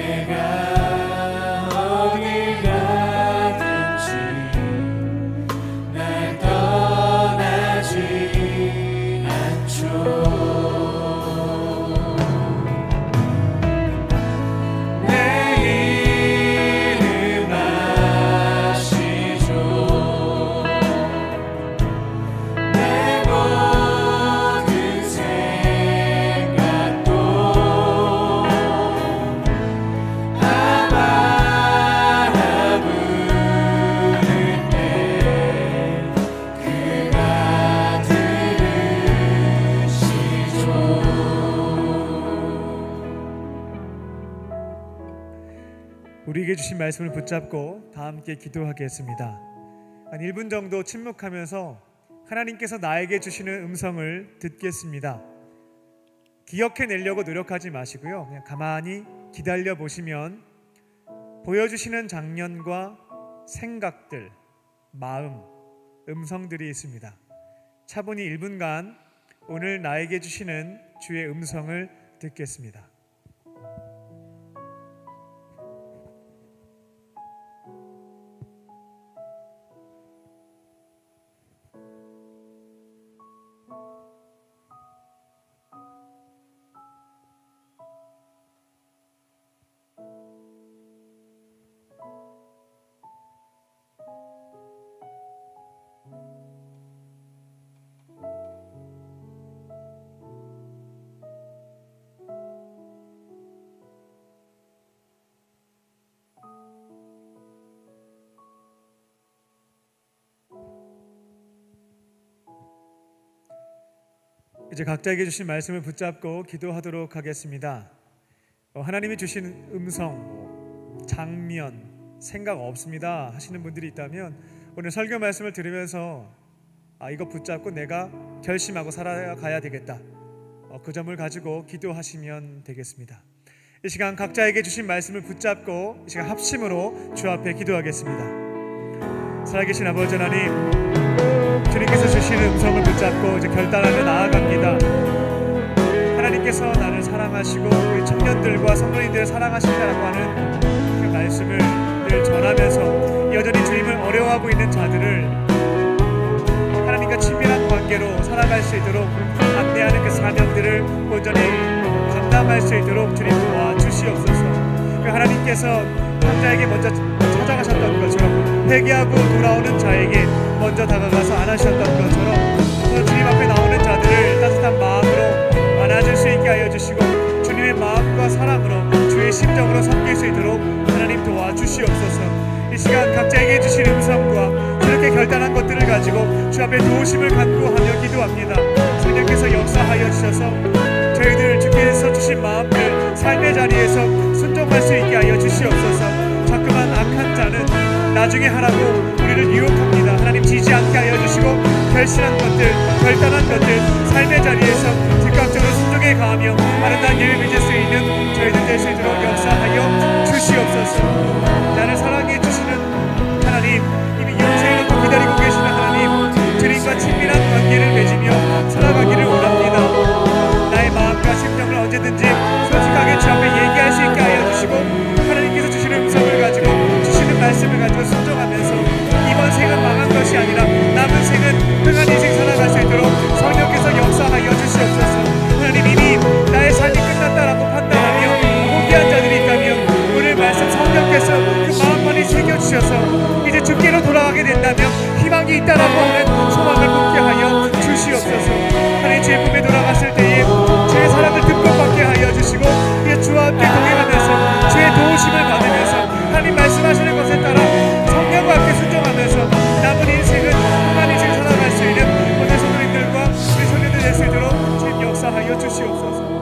내가 어딜 가든지 날 떠나지 않죠. 우리에게 주신 말씀을 붙잡고 다 함께 기도하겠습니다. 한 1분 정도 침묵하면서 하나님께서 나에게 주시는 음성을 듣겠습니다. 기억해내려고 노력하지 마시고요. 그냥 가만히 기다려 보시면 보여주시는 장면과 생각들, 마음, 음성들이 있습니다. 차분히 1분간 오늘 나에게 주시는 주의 음성을 듣겠습니다. 이제 각자에게 주신 말씀을 붙잡고 기도하도록 하겠습니다. 하나님이 주신 음성, 장면, 생각 없습니다 하시는 분들이 있다면 오늘 설교 말씀을 들으면서 이거 붙잡고 내가 결심하고 살아가야 되겠다, 그 점을 가지고 기도하시면 되겠습니다. 이 시간 각자에게 주신 말씀을 붙잡고 이 시간 합심으로 주 앞에 기도하겠습니다. 살아계신 아버지 하나님, 주님께서 주시는 음성을 붙잡고 이제 결단하며 나아갑니다. 하나님께서 나를 사랑하시고 우리 청년들과 성도님들을 사랑하신다라고 하는 그 말씀을 늘 전하면서 여전히 주님을 어려워하고 있는 자들을 하나님과 친밀한 관계로 살아갈 수 있도록 안내하는 그 사명들을 온전히 감당할 수 있도록 주님 도와주시옵소서. 그 하나님께서 남자에게 먼저 찾아가셨던 것처럼 회개하고 돌아오는 자에게 먼저 다가가서 안아주셨던 것처럼 또 주님 앞에 나오는 자들을 따뜻한 마음으로 안아줄 수 있게 하여 주시고 주님의 마음과 사랑으로 주의 심정으로 섬길 수 있도록 하나님 도와주시옵소서. 이 시간 각자에게 주신 음성과 이렇게 결단한 것들을 가지고 주 앞에 도우심을 간구하며 기도합니다. 성령께서 역사하여 주셔서 저희들 주께서 주신 마음들 삶의 자리에서 순종할 수 있게 하여 주시옵소서. 자꾸만 악한 자는 나중에 하라고 우리를 유혹합니다. 하나님 지지 않게 하여 주시고 결심한 것들, 결단한 것들 삶의 자리에서 즉각적으로 순종에 가하며 아름다운 일을 맺을 수 있는 저희들 될 수 있도록 역사하여 주시옵소서. 나를 사랑해 주시는 하나님, 이미 영생을 놓고 기다리고 계시는 하나님, 주님과 친밀한 관계를 맺으며 살아가기를 원합니다. 나의 마음과 심정을 언제든지 솔직하게 주 앞에 얘기할 수 있게 하여 주시고 하나님께서 주시는 음성을 가지고 주시는 말씀을 가지고 순종하면서 이번 생은 망한 것이 아니라 남은 생은 흥한 인생 살아갈 수 있도록 성령께서 역사하여 주시옵소서. 하나님, 이미 나의 삶이 끝났다라고 판단하며 포기한 자들이 있다면 오늘 말씀 성령께서 그 마음만이 새겨주셔서 이제 주께로 돌아가게 된다면 희망이 있다라고 하는 소망을 붙게 하여 주시옵소서. 하나님, 주의 품에 돌아갔을 때에 주의 사랑을 듬뿍받게 하여 주시고 이제 주와 함께 동행하면서 주의 도우심을 받으면서 하나님 말씀하시는 것에 따라 성령과 함께 순종하면서 남은 인생은 흥한 인생 살아갈 수 있는 오늘 성도님들과 우리 소녀들 될 수 있도록 주님 역사하여 주시옵소서.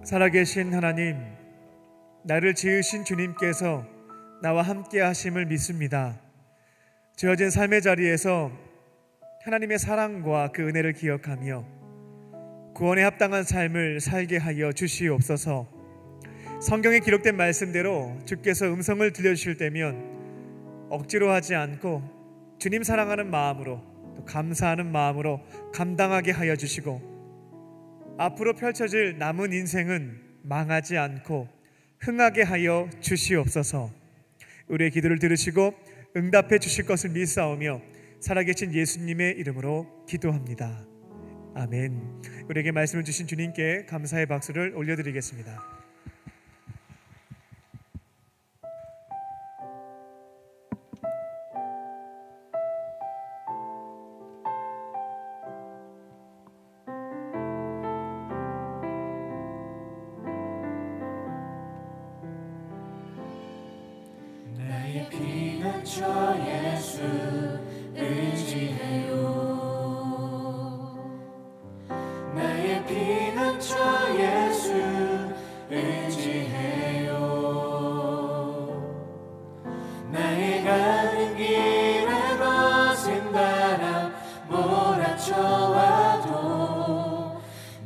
살아계신 하나님, 나를 지으신 주님께서 나와 함께 하심을 믿습니다. 주어진 삶의 자리에서 하나님의 사랑과 그 은혜를 기억하며 구원에 합당한 삶을 살게 하여 주시옵소서. 성경에 기록된 말씀대로 주께서 음성을 들려주실 때면 억지로 하지 않고 주님 사랑하는 마음으로 또 감사하는 마음으로 감당하게 하여 주시고 앞으로 펼쳐질 남은 인생은 망하지 않고 흥하게 하여 주시옵소서. 우리의 기도를 들으시고 응답해 주실 것을 믿사오며 살아계신 예수님의 이름으로 기도합니다. 아멘. 우리에게 말씀을 주신 주님께 감사의 박수를 올려드리겠습니다. 나의 피난처 예수 의지해요. 나의 피난처 예수 의지해요. 나의 가는 길에 거센 바람 몰아쳐와도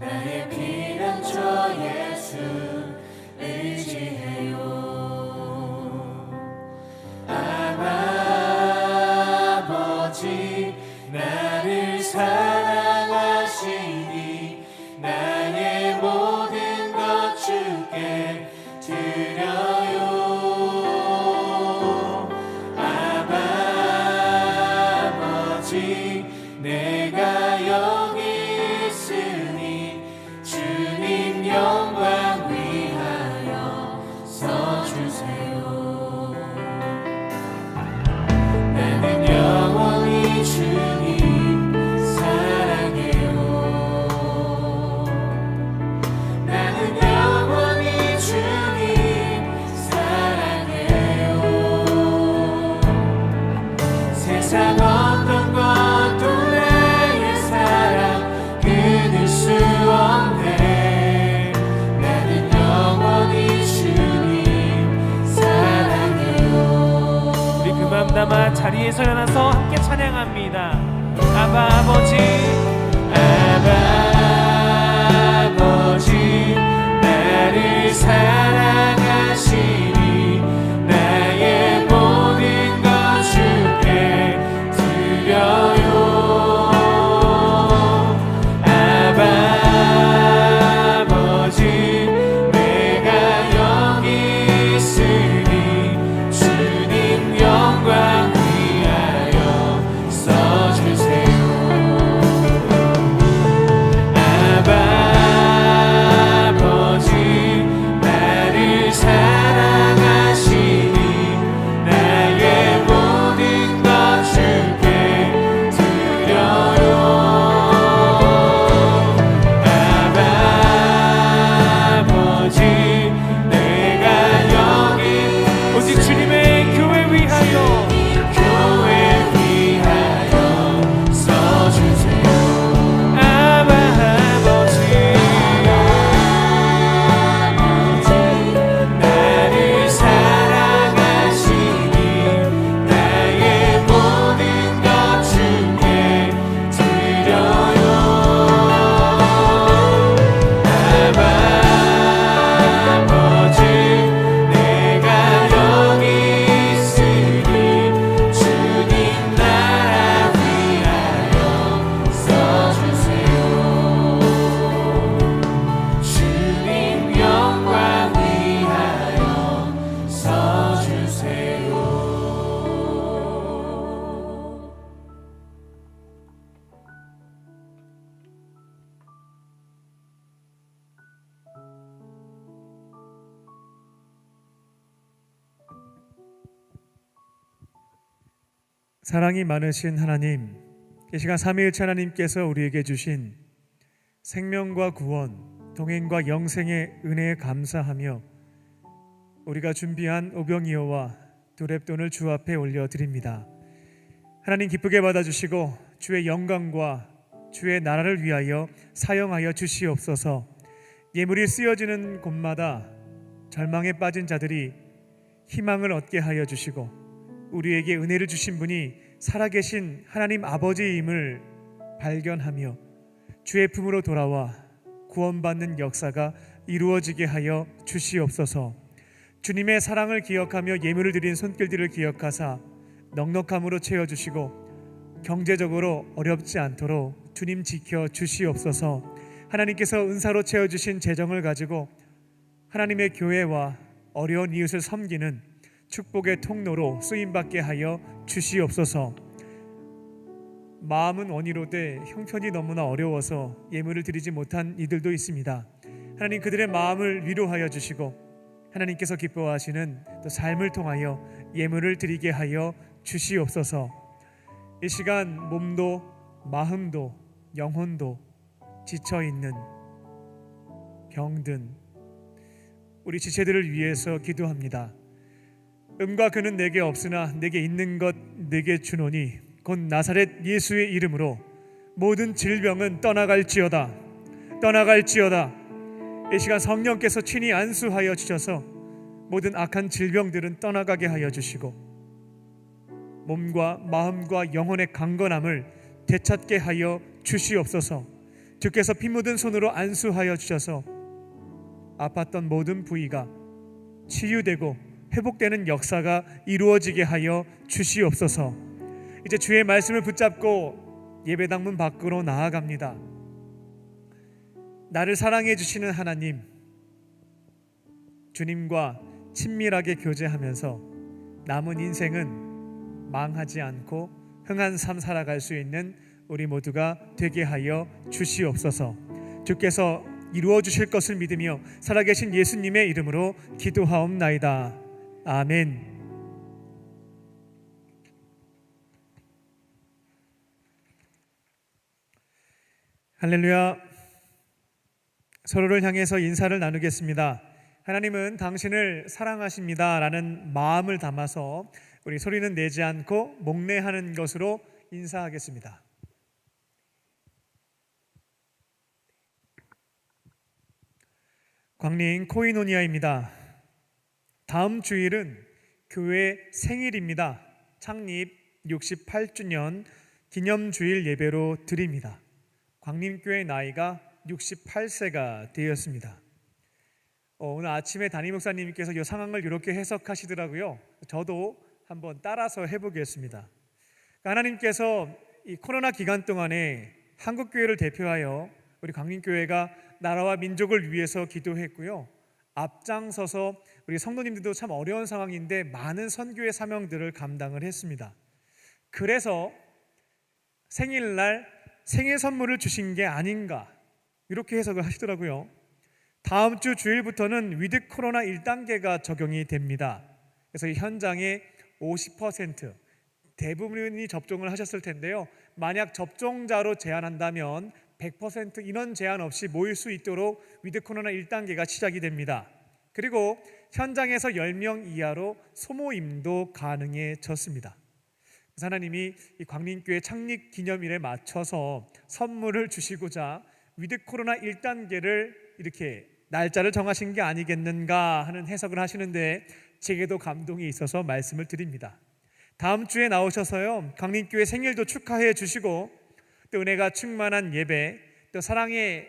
나의 피난처 예수 의지해요. 아버지 나를 사랑하시니 나의 모든 것 주께 드려요. 아버지 내가 여기 있으니 주님 영광 위하여 서주세요. 나는 영원히 주님 사랑해요. 나는 영원히 주님 사랑해요. 세상 어떤 것도 나의 사랑 끊을 수 없네. 나는 영원히 주님 사랑해요. 우리 그 맘 담아 자리에서 일어나서 함께 찬양합니다. 아바 아버지, 아버지 나를 사랑하시니 나의 모든 것 주께 드려요. 아버지 내가 여기 있으니 주님 영광 위하여 써주세요. 아버지 나를 사랑하시니 나의 모든 것 주께 드려요. 아버지 내가 여기 오직 주님의 교회 위하여 교회 위하여 써주세요. 아바 아버지, 나를 사랑하시니 나의 모든 것 주께 드려요. 아버지 내가 여기 있으니 주님 나라 위하여 써주세요. 주님 영광 위하여 써주세요. 사랑이 많으신 하나님, 이 시간 삼위일체 하나님께서 우리에게 주신 생명과 구원, 동행과 영생의 은혜에 감사하며 우리가 준비한 오병이어와 두랩돈을 주 앞에 올려드립니다. 하나님 기쁘게 받아주시고 주의 영광과 주의 나라를 위하여 사용하여 주시옵소서. 예물이 쓰여지는 곳마다 절망에 빠진 자들이 희망을 얻게 하여 주시고 우리에게 은혜를 주신 분이 살아계신 하나님 아버지임을 발견하며 주의 품으로 돌아와 구원받는 역사가 이루어지게 하여 주시옵소서. 주님의 사랑을 기억하며 예물을 드린 손길들을 기억하사 넉넉함으로 채워주시고 경제적으로 어렵지 않도록 주님 지켜 주시옵소서. 하나님께서 은사로 채워주신 재정을 가지고 하나님의 교회와 어려운 이웃을 섬기는 축복의 통로로 쓰임받게 하여 주시옵소서. 마음은 원이로되 형편이 너무나 어려워서 예물을 드리지 못한 이들도 있습니다. 하나님, 그들의 마음을 위로하여 주시고 하나님께서 기뻐하시는 또 삶을 통하여 예물을 드리게 하여 주시옵소서. 이 시간 몸도 마음도 영혼도 지쳐있는 병든 우리 지체들을 위해서 기도합니다. 음과 그는 내게 없으나 내게 있는 것 내게 주노니 곧 나사렛 예수의 이름으로 모든 질병은 떠나갈지어다. 이 시간 성령께서 친히 안수하여 주셔서 모든 악한 질병들은 떠나가게 하여 주시고 몸과 마음과 영혼의 강건함을 되찾게 하여 주시옵소서. 주께서 피 묻은 손으로 안수하여 주셔서 아팠던 모든 부위가 치유되고 회복되는 역사가 이루어지게 하여 주시옵소서. 이제 주의 말씀을 붙잡고 예배당 문 밖으로 나아갑니다. 나를 사랑해 주시는 하나님, 주님과 친밀하게 교제하면서 남은 인생은 망하지 않고 흥한 삶 살아갈 수 있는 우리 모두가 되게 하여 주시옵소서. 주께서 이루어 주실 것을 믿으며 살아계신 예수님의 이름으로 기도하옵나이다. 아멘. 할렐루야. 서로를 향해서 인사를 나누겠습니다. 하나님은 당신을 사랑하십니다 라는 마음을 담아서 우리 소리는 내지 않고 목례하는 것으로 인사하겠습니다. 광림 코이노니아입니다. 다음 주일은 교회 생일입니다. 창립 68주년 기념주일 예배로 드립니다. 광림교회 나이가 68세가 되었습니다. 오늘 아침에 담임 목사님께서 이 상황을 이렇게 해석하시더라고요. 저도 한번 따라서 해보겠습니다. 하나님께서 이 코로나 기간 동안에 한국교회를 대표하여 우리 광림교회가 나라와 민족을 위해서 기도했고요. 앞장서서 우리 성도님들도 참 어려운 상황인데 많은 선교의 사명들을 감당을 했습니다. 그래서 생일날 생일 선물을 주신 게 아닌가 이렇게 해석을 하시더라고요. 다음 주 주일부터는 위드 코로나 1단계가 적용이 됩니다. 그래서 이 현장에 50% 대부분이 접종을 하셨을 텐데요. 만약 접종자로 제한한다면 100% 인원 제한 없이 모일 수 있도록 위드 코로나 1단계가 시작이 됩니다. 그리고 현장에서 10명 이하로 소모임도 가능해졌습니다. 그래서 하나님이 이 광림교회 창립 기념일에 맞춰서 선물을 주시고자 위드 코로나 1단계를 이렇게 날짜를 정하신 게 아니겠는가 하는 해석을 하시는데 제게도 감동이 있어서 말씀을 드립니다. 다음 주에 나오셔서요, 광림교회 생일도 축하해 주시고 또 은혜가 충만한 예배, 또 사랑의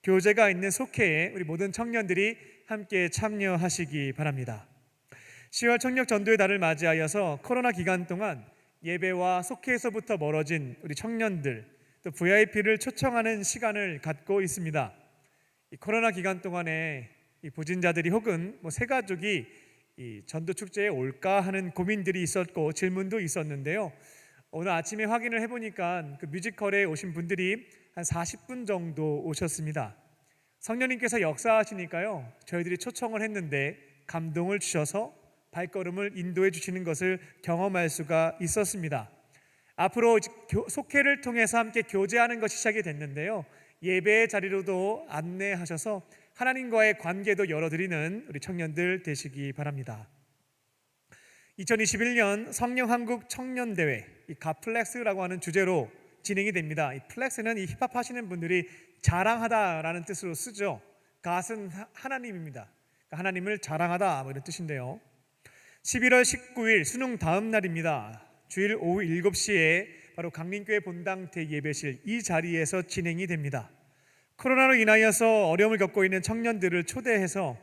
교제가 있는 속회에 우리 모든 청년들이 함께 참여하시기 바랍니다. 10월 청력 전도의 달을 맞이하여서 코로나 기간 동안 예배와 속회에서부터 멀어진 우리 청년들, 또 VIP를 초청하는 시간을 갖고 있습니다. 이 코로나 기간 동안에 이 부진자들이 혹은 새 가족이 이 전도 축제에 올까 하는 고민들이 있었고 질문도 있었는데요. 오늘 아침에 확인을 해보니까 그 뮤지컬에 오신 분들이 한 40분 정도 오셨습니다. 성령님께서 역사하시니까요, 저희들이 초청을 했는데 감동을 주셔서 발걸음을 인도해 주시는 것을 경험할 수가 있었습니다. 앞으로 속회를 통해서 함께 교제하는 것이 시작이 됐는데요, 예배의 자리로도 안내하셔서 하나님과의 관계도 열어드리는 우리 청년들 되시기 바랍니다. 2021년 성령한국 청년대회, 이 가플렉스라고 하는 주제로 진행이 됩니다. 이 플렉스는 이 힙합 하시는 분들이 자랑하다라는 뜻으로 쓰죠. 갓은 하나님입니다. 그러니까 하나님을 자랑하다 이런 뜻인데요. 11월 19일 수능 다음 날입니다. 주일 오후 7시에 바로 강림교회 본당 대예배실 이 자리에서 진행이 됩니다. 코로나로 인하여서 어려움을 겪고 있는 청년들을 초대해서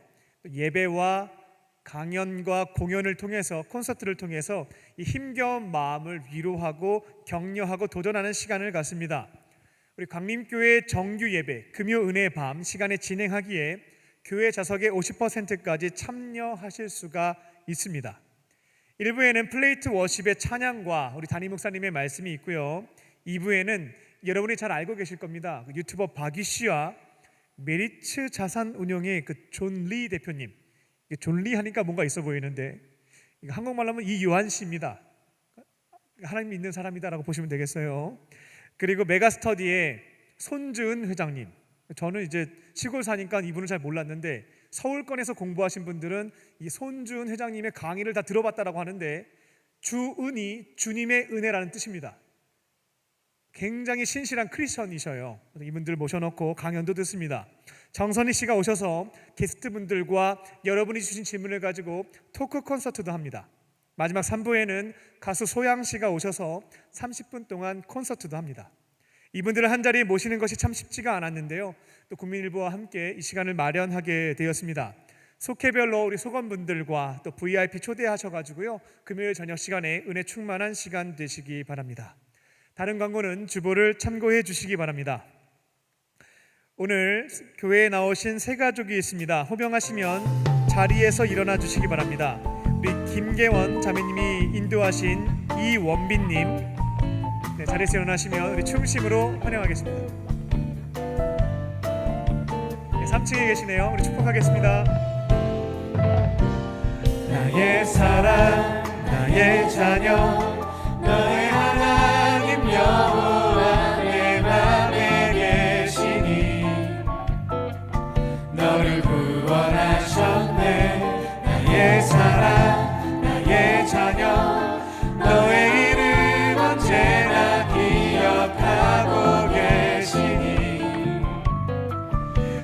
예배와 강연과 공연을 통해서 콘서트를 통해서 이 힘겨운 마음을 위로하고 격려하고 도전하는 시간을 갖습니다. 우리 광림교회 정규 예배 금요 은혜의 밤 시간에 진행하기에 교회 좌석의 50%까지 참여하실 수가 있습니다. 1부에는 플레이트 워십의 찬양과 우리 담임 목사님의 말씀이 있고요. 2부에는 여러분이 잘 알고 계실 겁니다. 유튜버 박이 씨와 메리츠 자산운용의 존 리 대표님. 존 리 하니까 뭔가 있어 보이는데 한국말로 하면 이요한 씨입니다. 하나님 믿는 사람이다라고 보시면 되겠어요. 그리고 메가스터디의 손주은 회장님. 저는 이제 시골 사니까 이분을 잘 몰랐는데 서울권에서 공부하신 분들은 이 손주은 회장님의 강의를 다 들어봤다라고 하는데 주은이 주님의 은혜라는 뜻입니다. 굉장히 신실한 크리스천이셔요. 이분들 모셔놓고 강연도 듣습니다. 정선희 씨가 오셔서 게스트분들과 여러분이 주신 질문을 가지고 토크 콘서트도 합니다. 마지막 3부에는 가수 소양 씨가 오셔서 30분 동안 콘서트도 합니다. 이분들을 한자리에 모시는 것이 참 쉽지가 않았는데요. 또 국민일보와 함께 이 시간을 마련하게 되었습니다. 속회별로 우리 소관분들과 또 VIP 초대하셔가지고요. 금요일 저녁 시간에 은혜 충만한 시간 되시기 바랍니다. 다른 광고는 주보를 참고해 주시기 바랍니다. 오늘 교회에 나오신 세 가족이 있습니다. 호명하시면 자리에서 일어나 주시기 바랍니다. 우리 김계원 자매님이 인도하신 이원빈님, 네, 자리에서 일어나시면 우리 충심으로 환영하겠습니다. 네, 3층에 계시네요. 우리 축복하겠습니다. 나의 사랑 나의 자녀 너의 하나님 여호와 내 맘에 계시니 너를 구원하셨네. 나의 사랑 나의 자녀 너의 이름 언제나 기억하고 계시니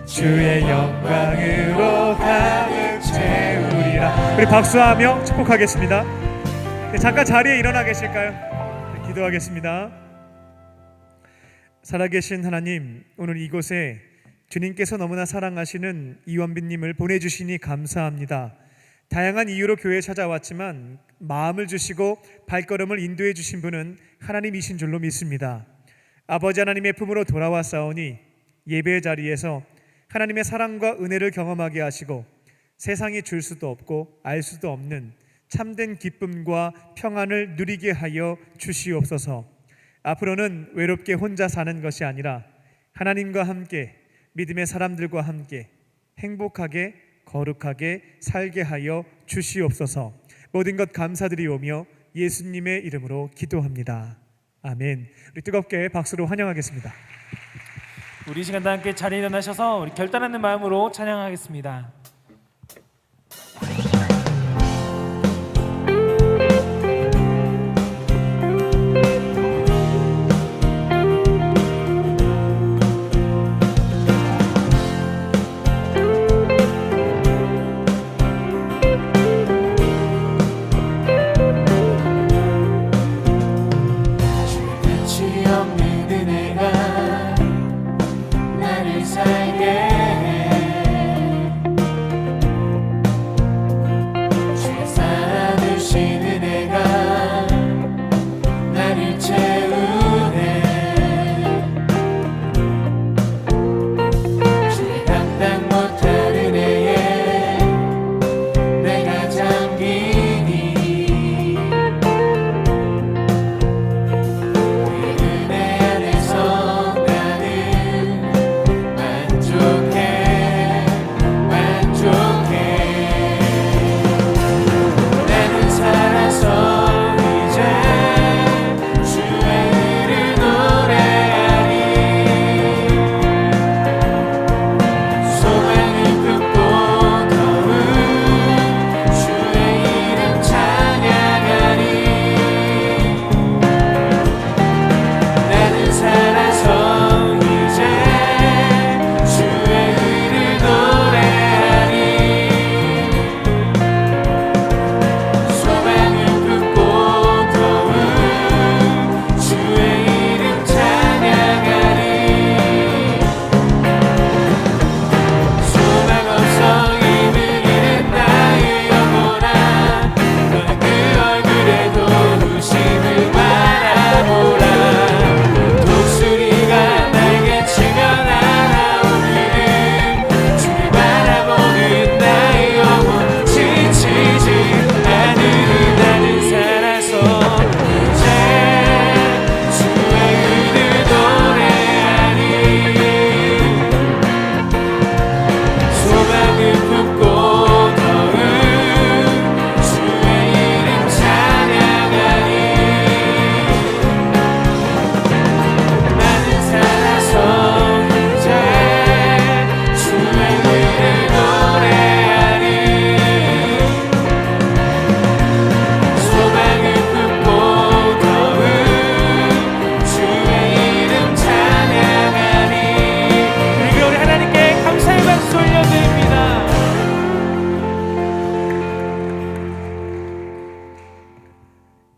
주의 영광으로 가득 채우리라. 우리 박수하며 축복하겠습니다. 네, 잠깐 자리에 일어나 계실까요? 네, 기도하겠습니다. 살아계신 하나님, 오늘 이곳에 주님께서 너무나 사랑하시는 이원빈님을 보내주시니 감사합니다. 다양한 이유로 교회에 찾아왔지만 마음을 주시고 발걸음을 인도해 주신 분은 하나님이신 줄로 믿습니다. 아버지 하나님의 품으로 돌아왔사오니 예배 자리에서 하나님의 사랑과 은혜를 경험하게 하시고 세상이 줄 수도 없고 알 수도 없는 참된 기쁨과 평안을 누리게 하여 주시옵소서. 앞으로는 외롭게 혼자 사는 것이 아니라 하나님과 함께 믿음의 사람들과 함께 행복하게 거룩하게 살게 하여 주시옵소서. 모든 것 감사드리오며 예수님의 이름으로 기도합니다. 아멘. 우리 뜨겁게 박수로 환영하겠습니다. 우리 시간 다 함께 자리에 일어나셔서 우리 결단하는 마음으로 찬양하겠습니다. 나를 살게 해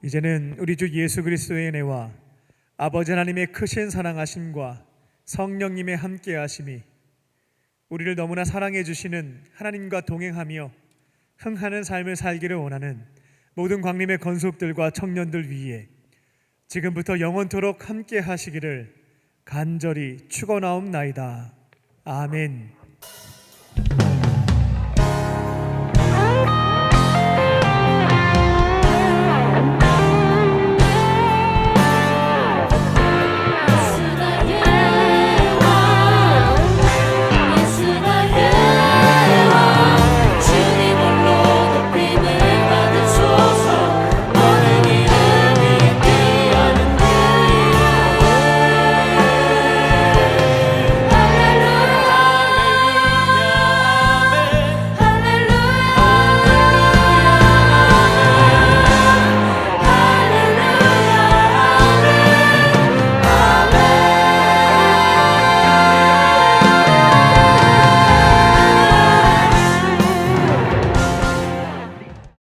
이제는 우리 주 예수 그리스도의 은혜와 아버지 하나님의 크신 사랑하심과 성령님의 함께하심이 우리를 너무나 사랑해 주시는 하나님과 동행하며 흥하는 삶을 살기를 원하는 모든 광림의 건속들과 청년들 위에 지금부터 영원토록 함께 하시기를 간절히 축원하옵나이다. 아멘.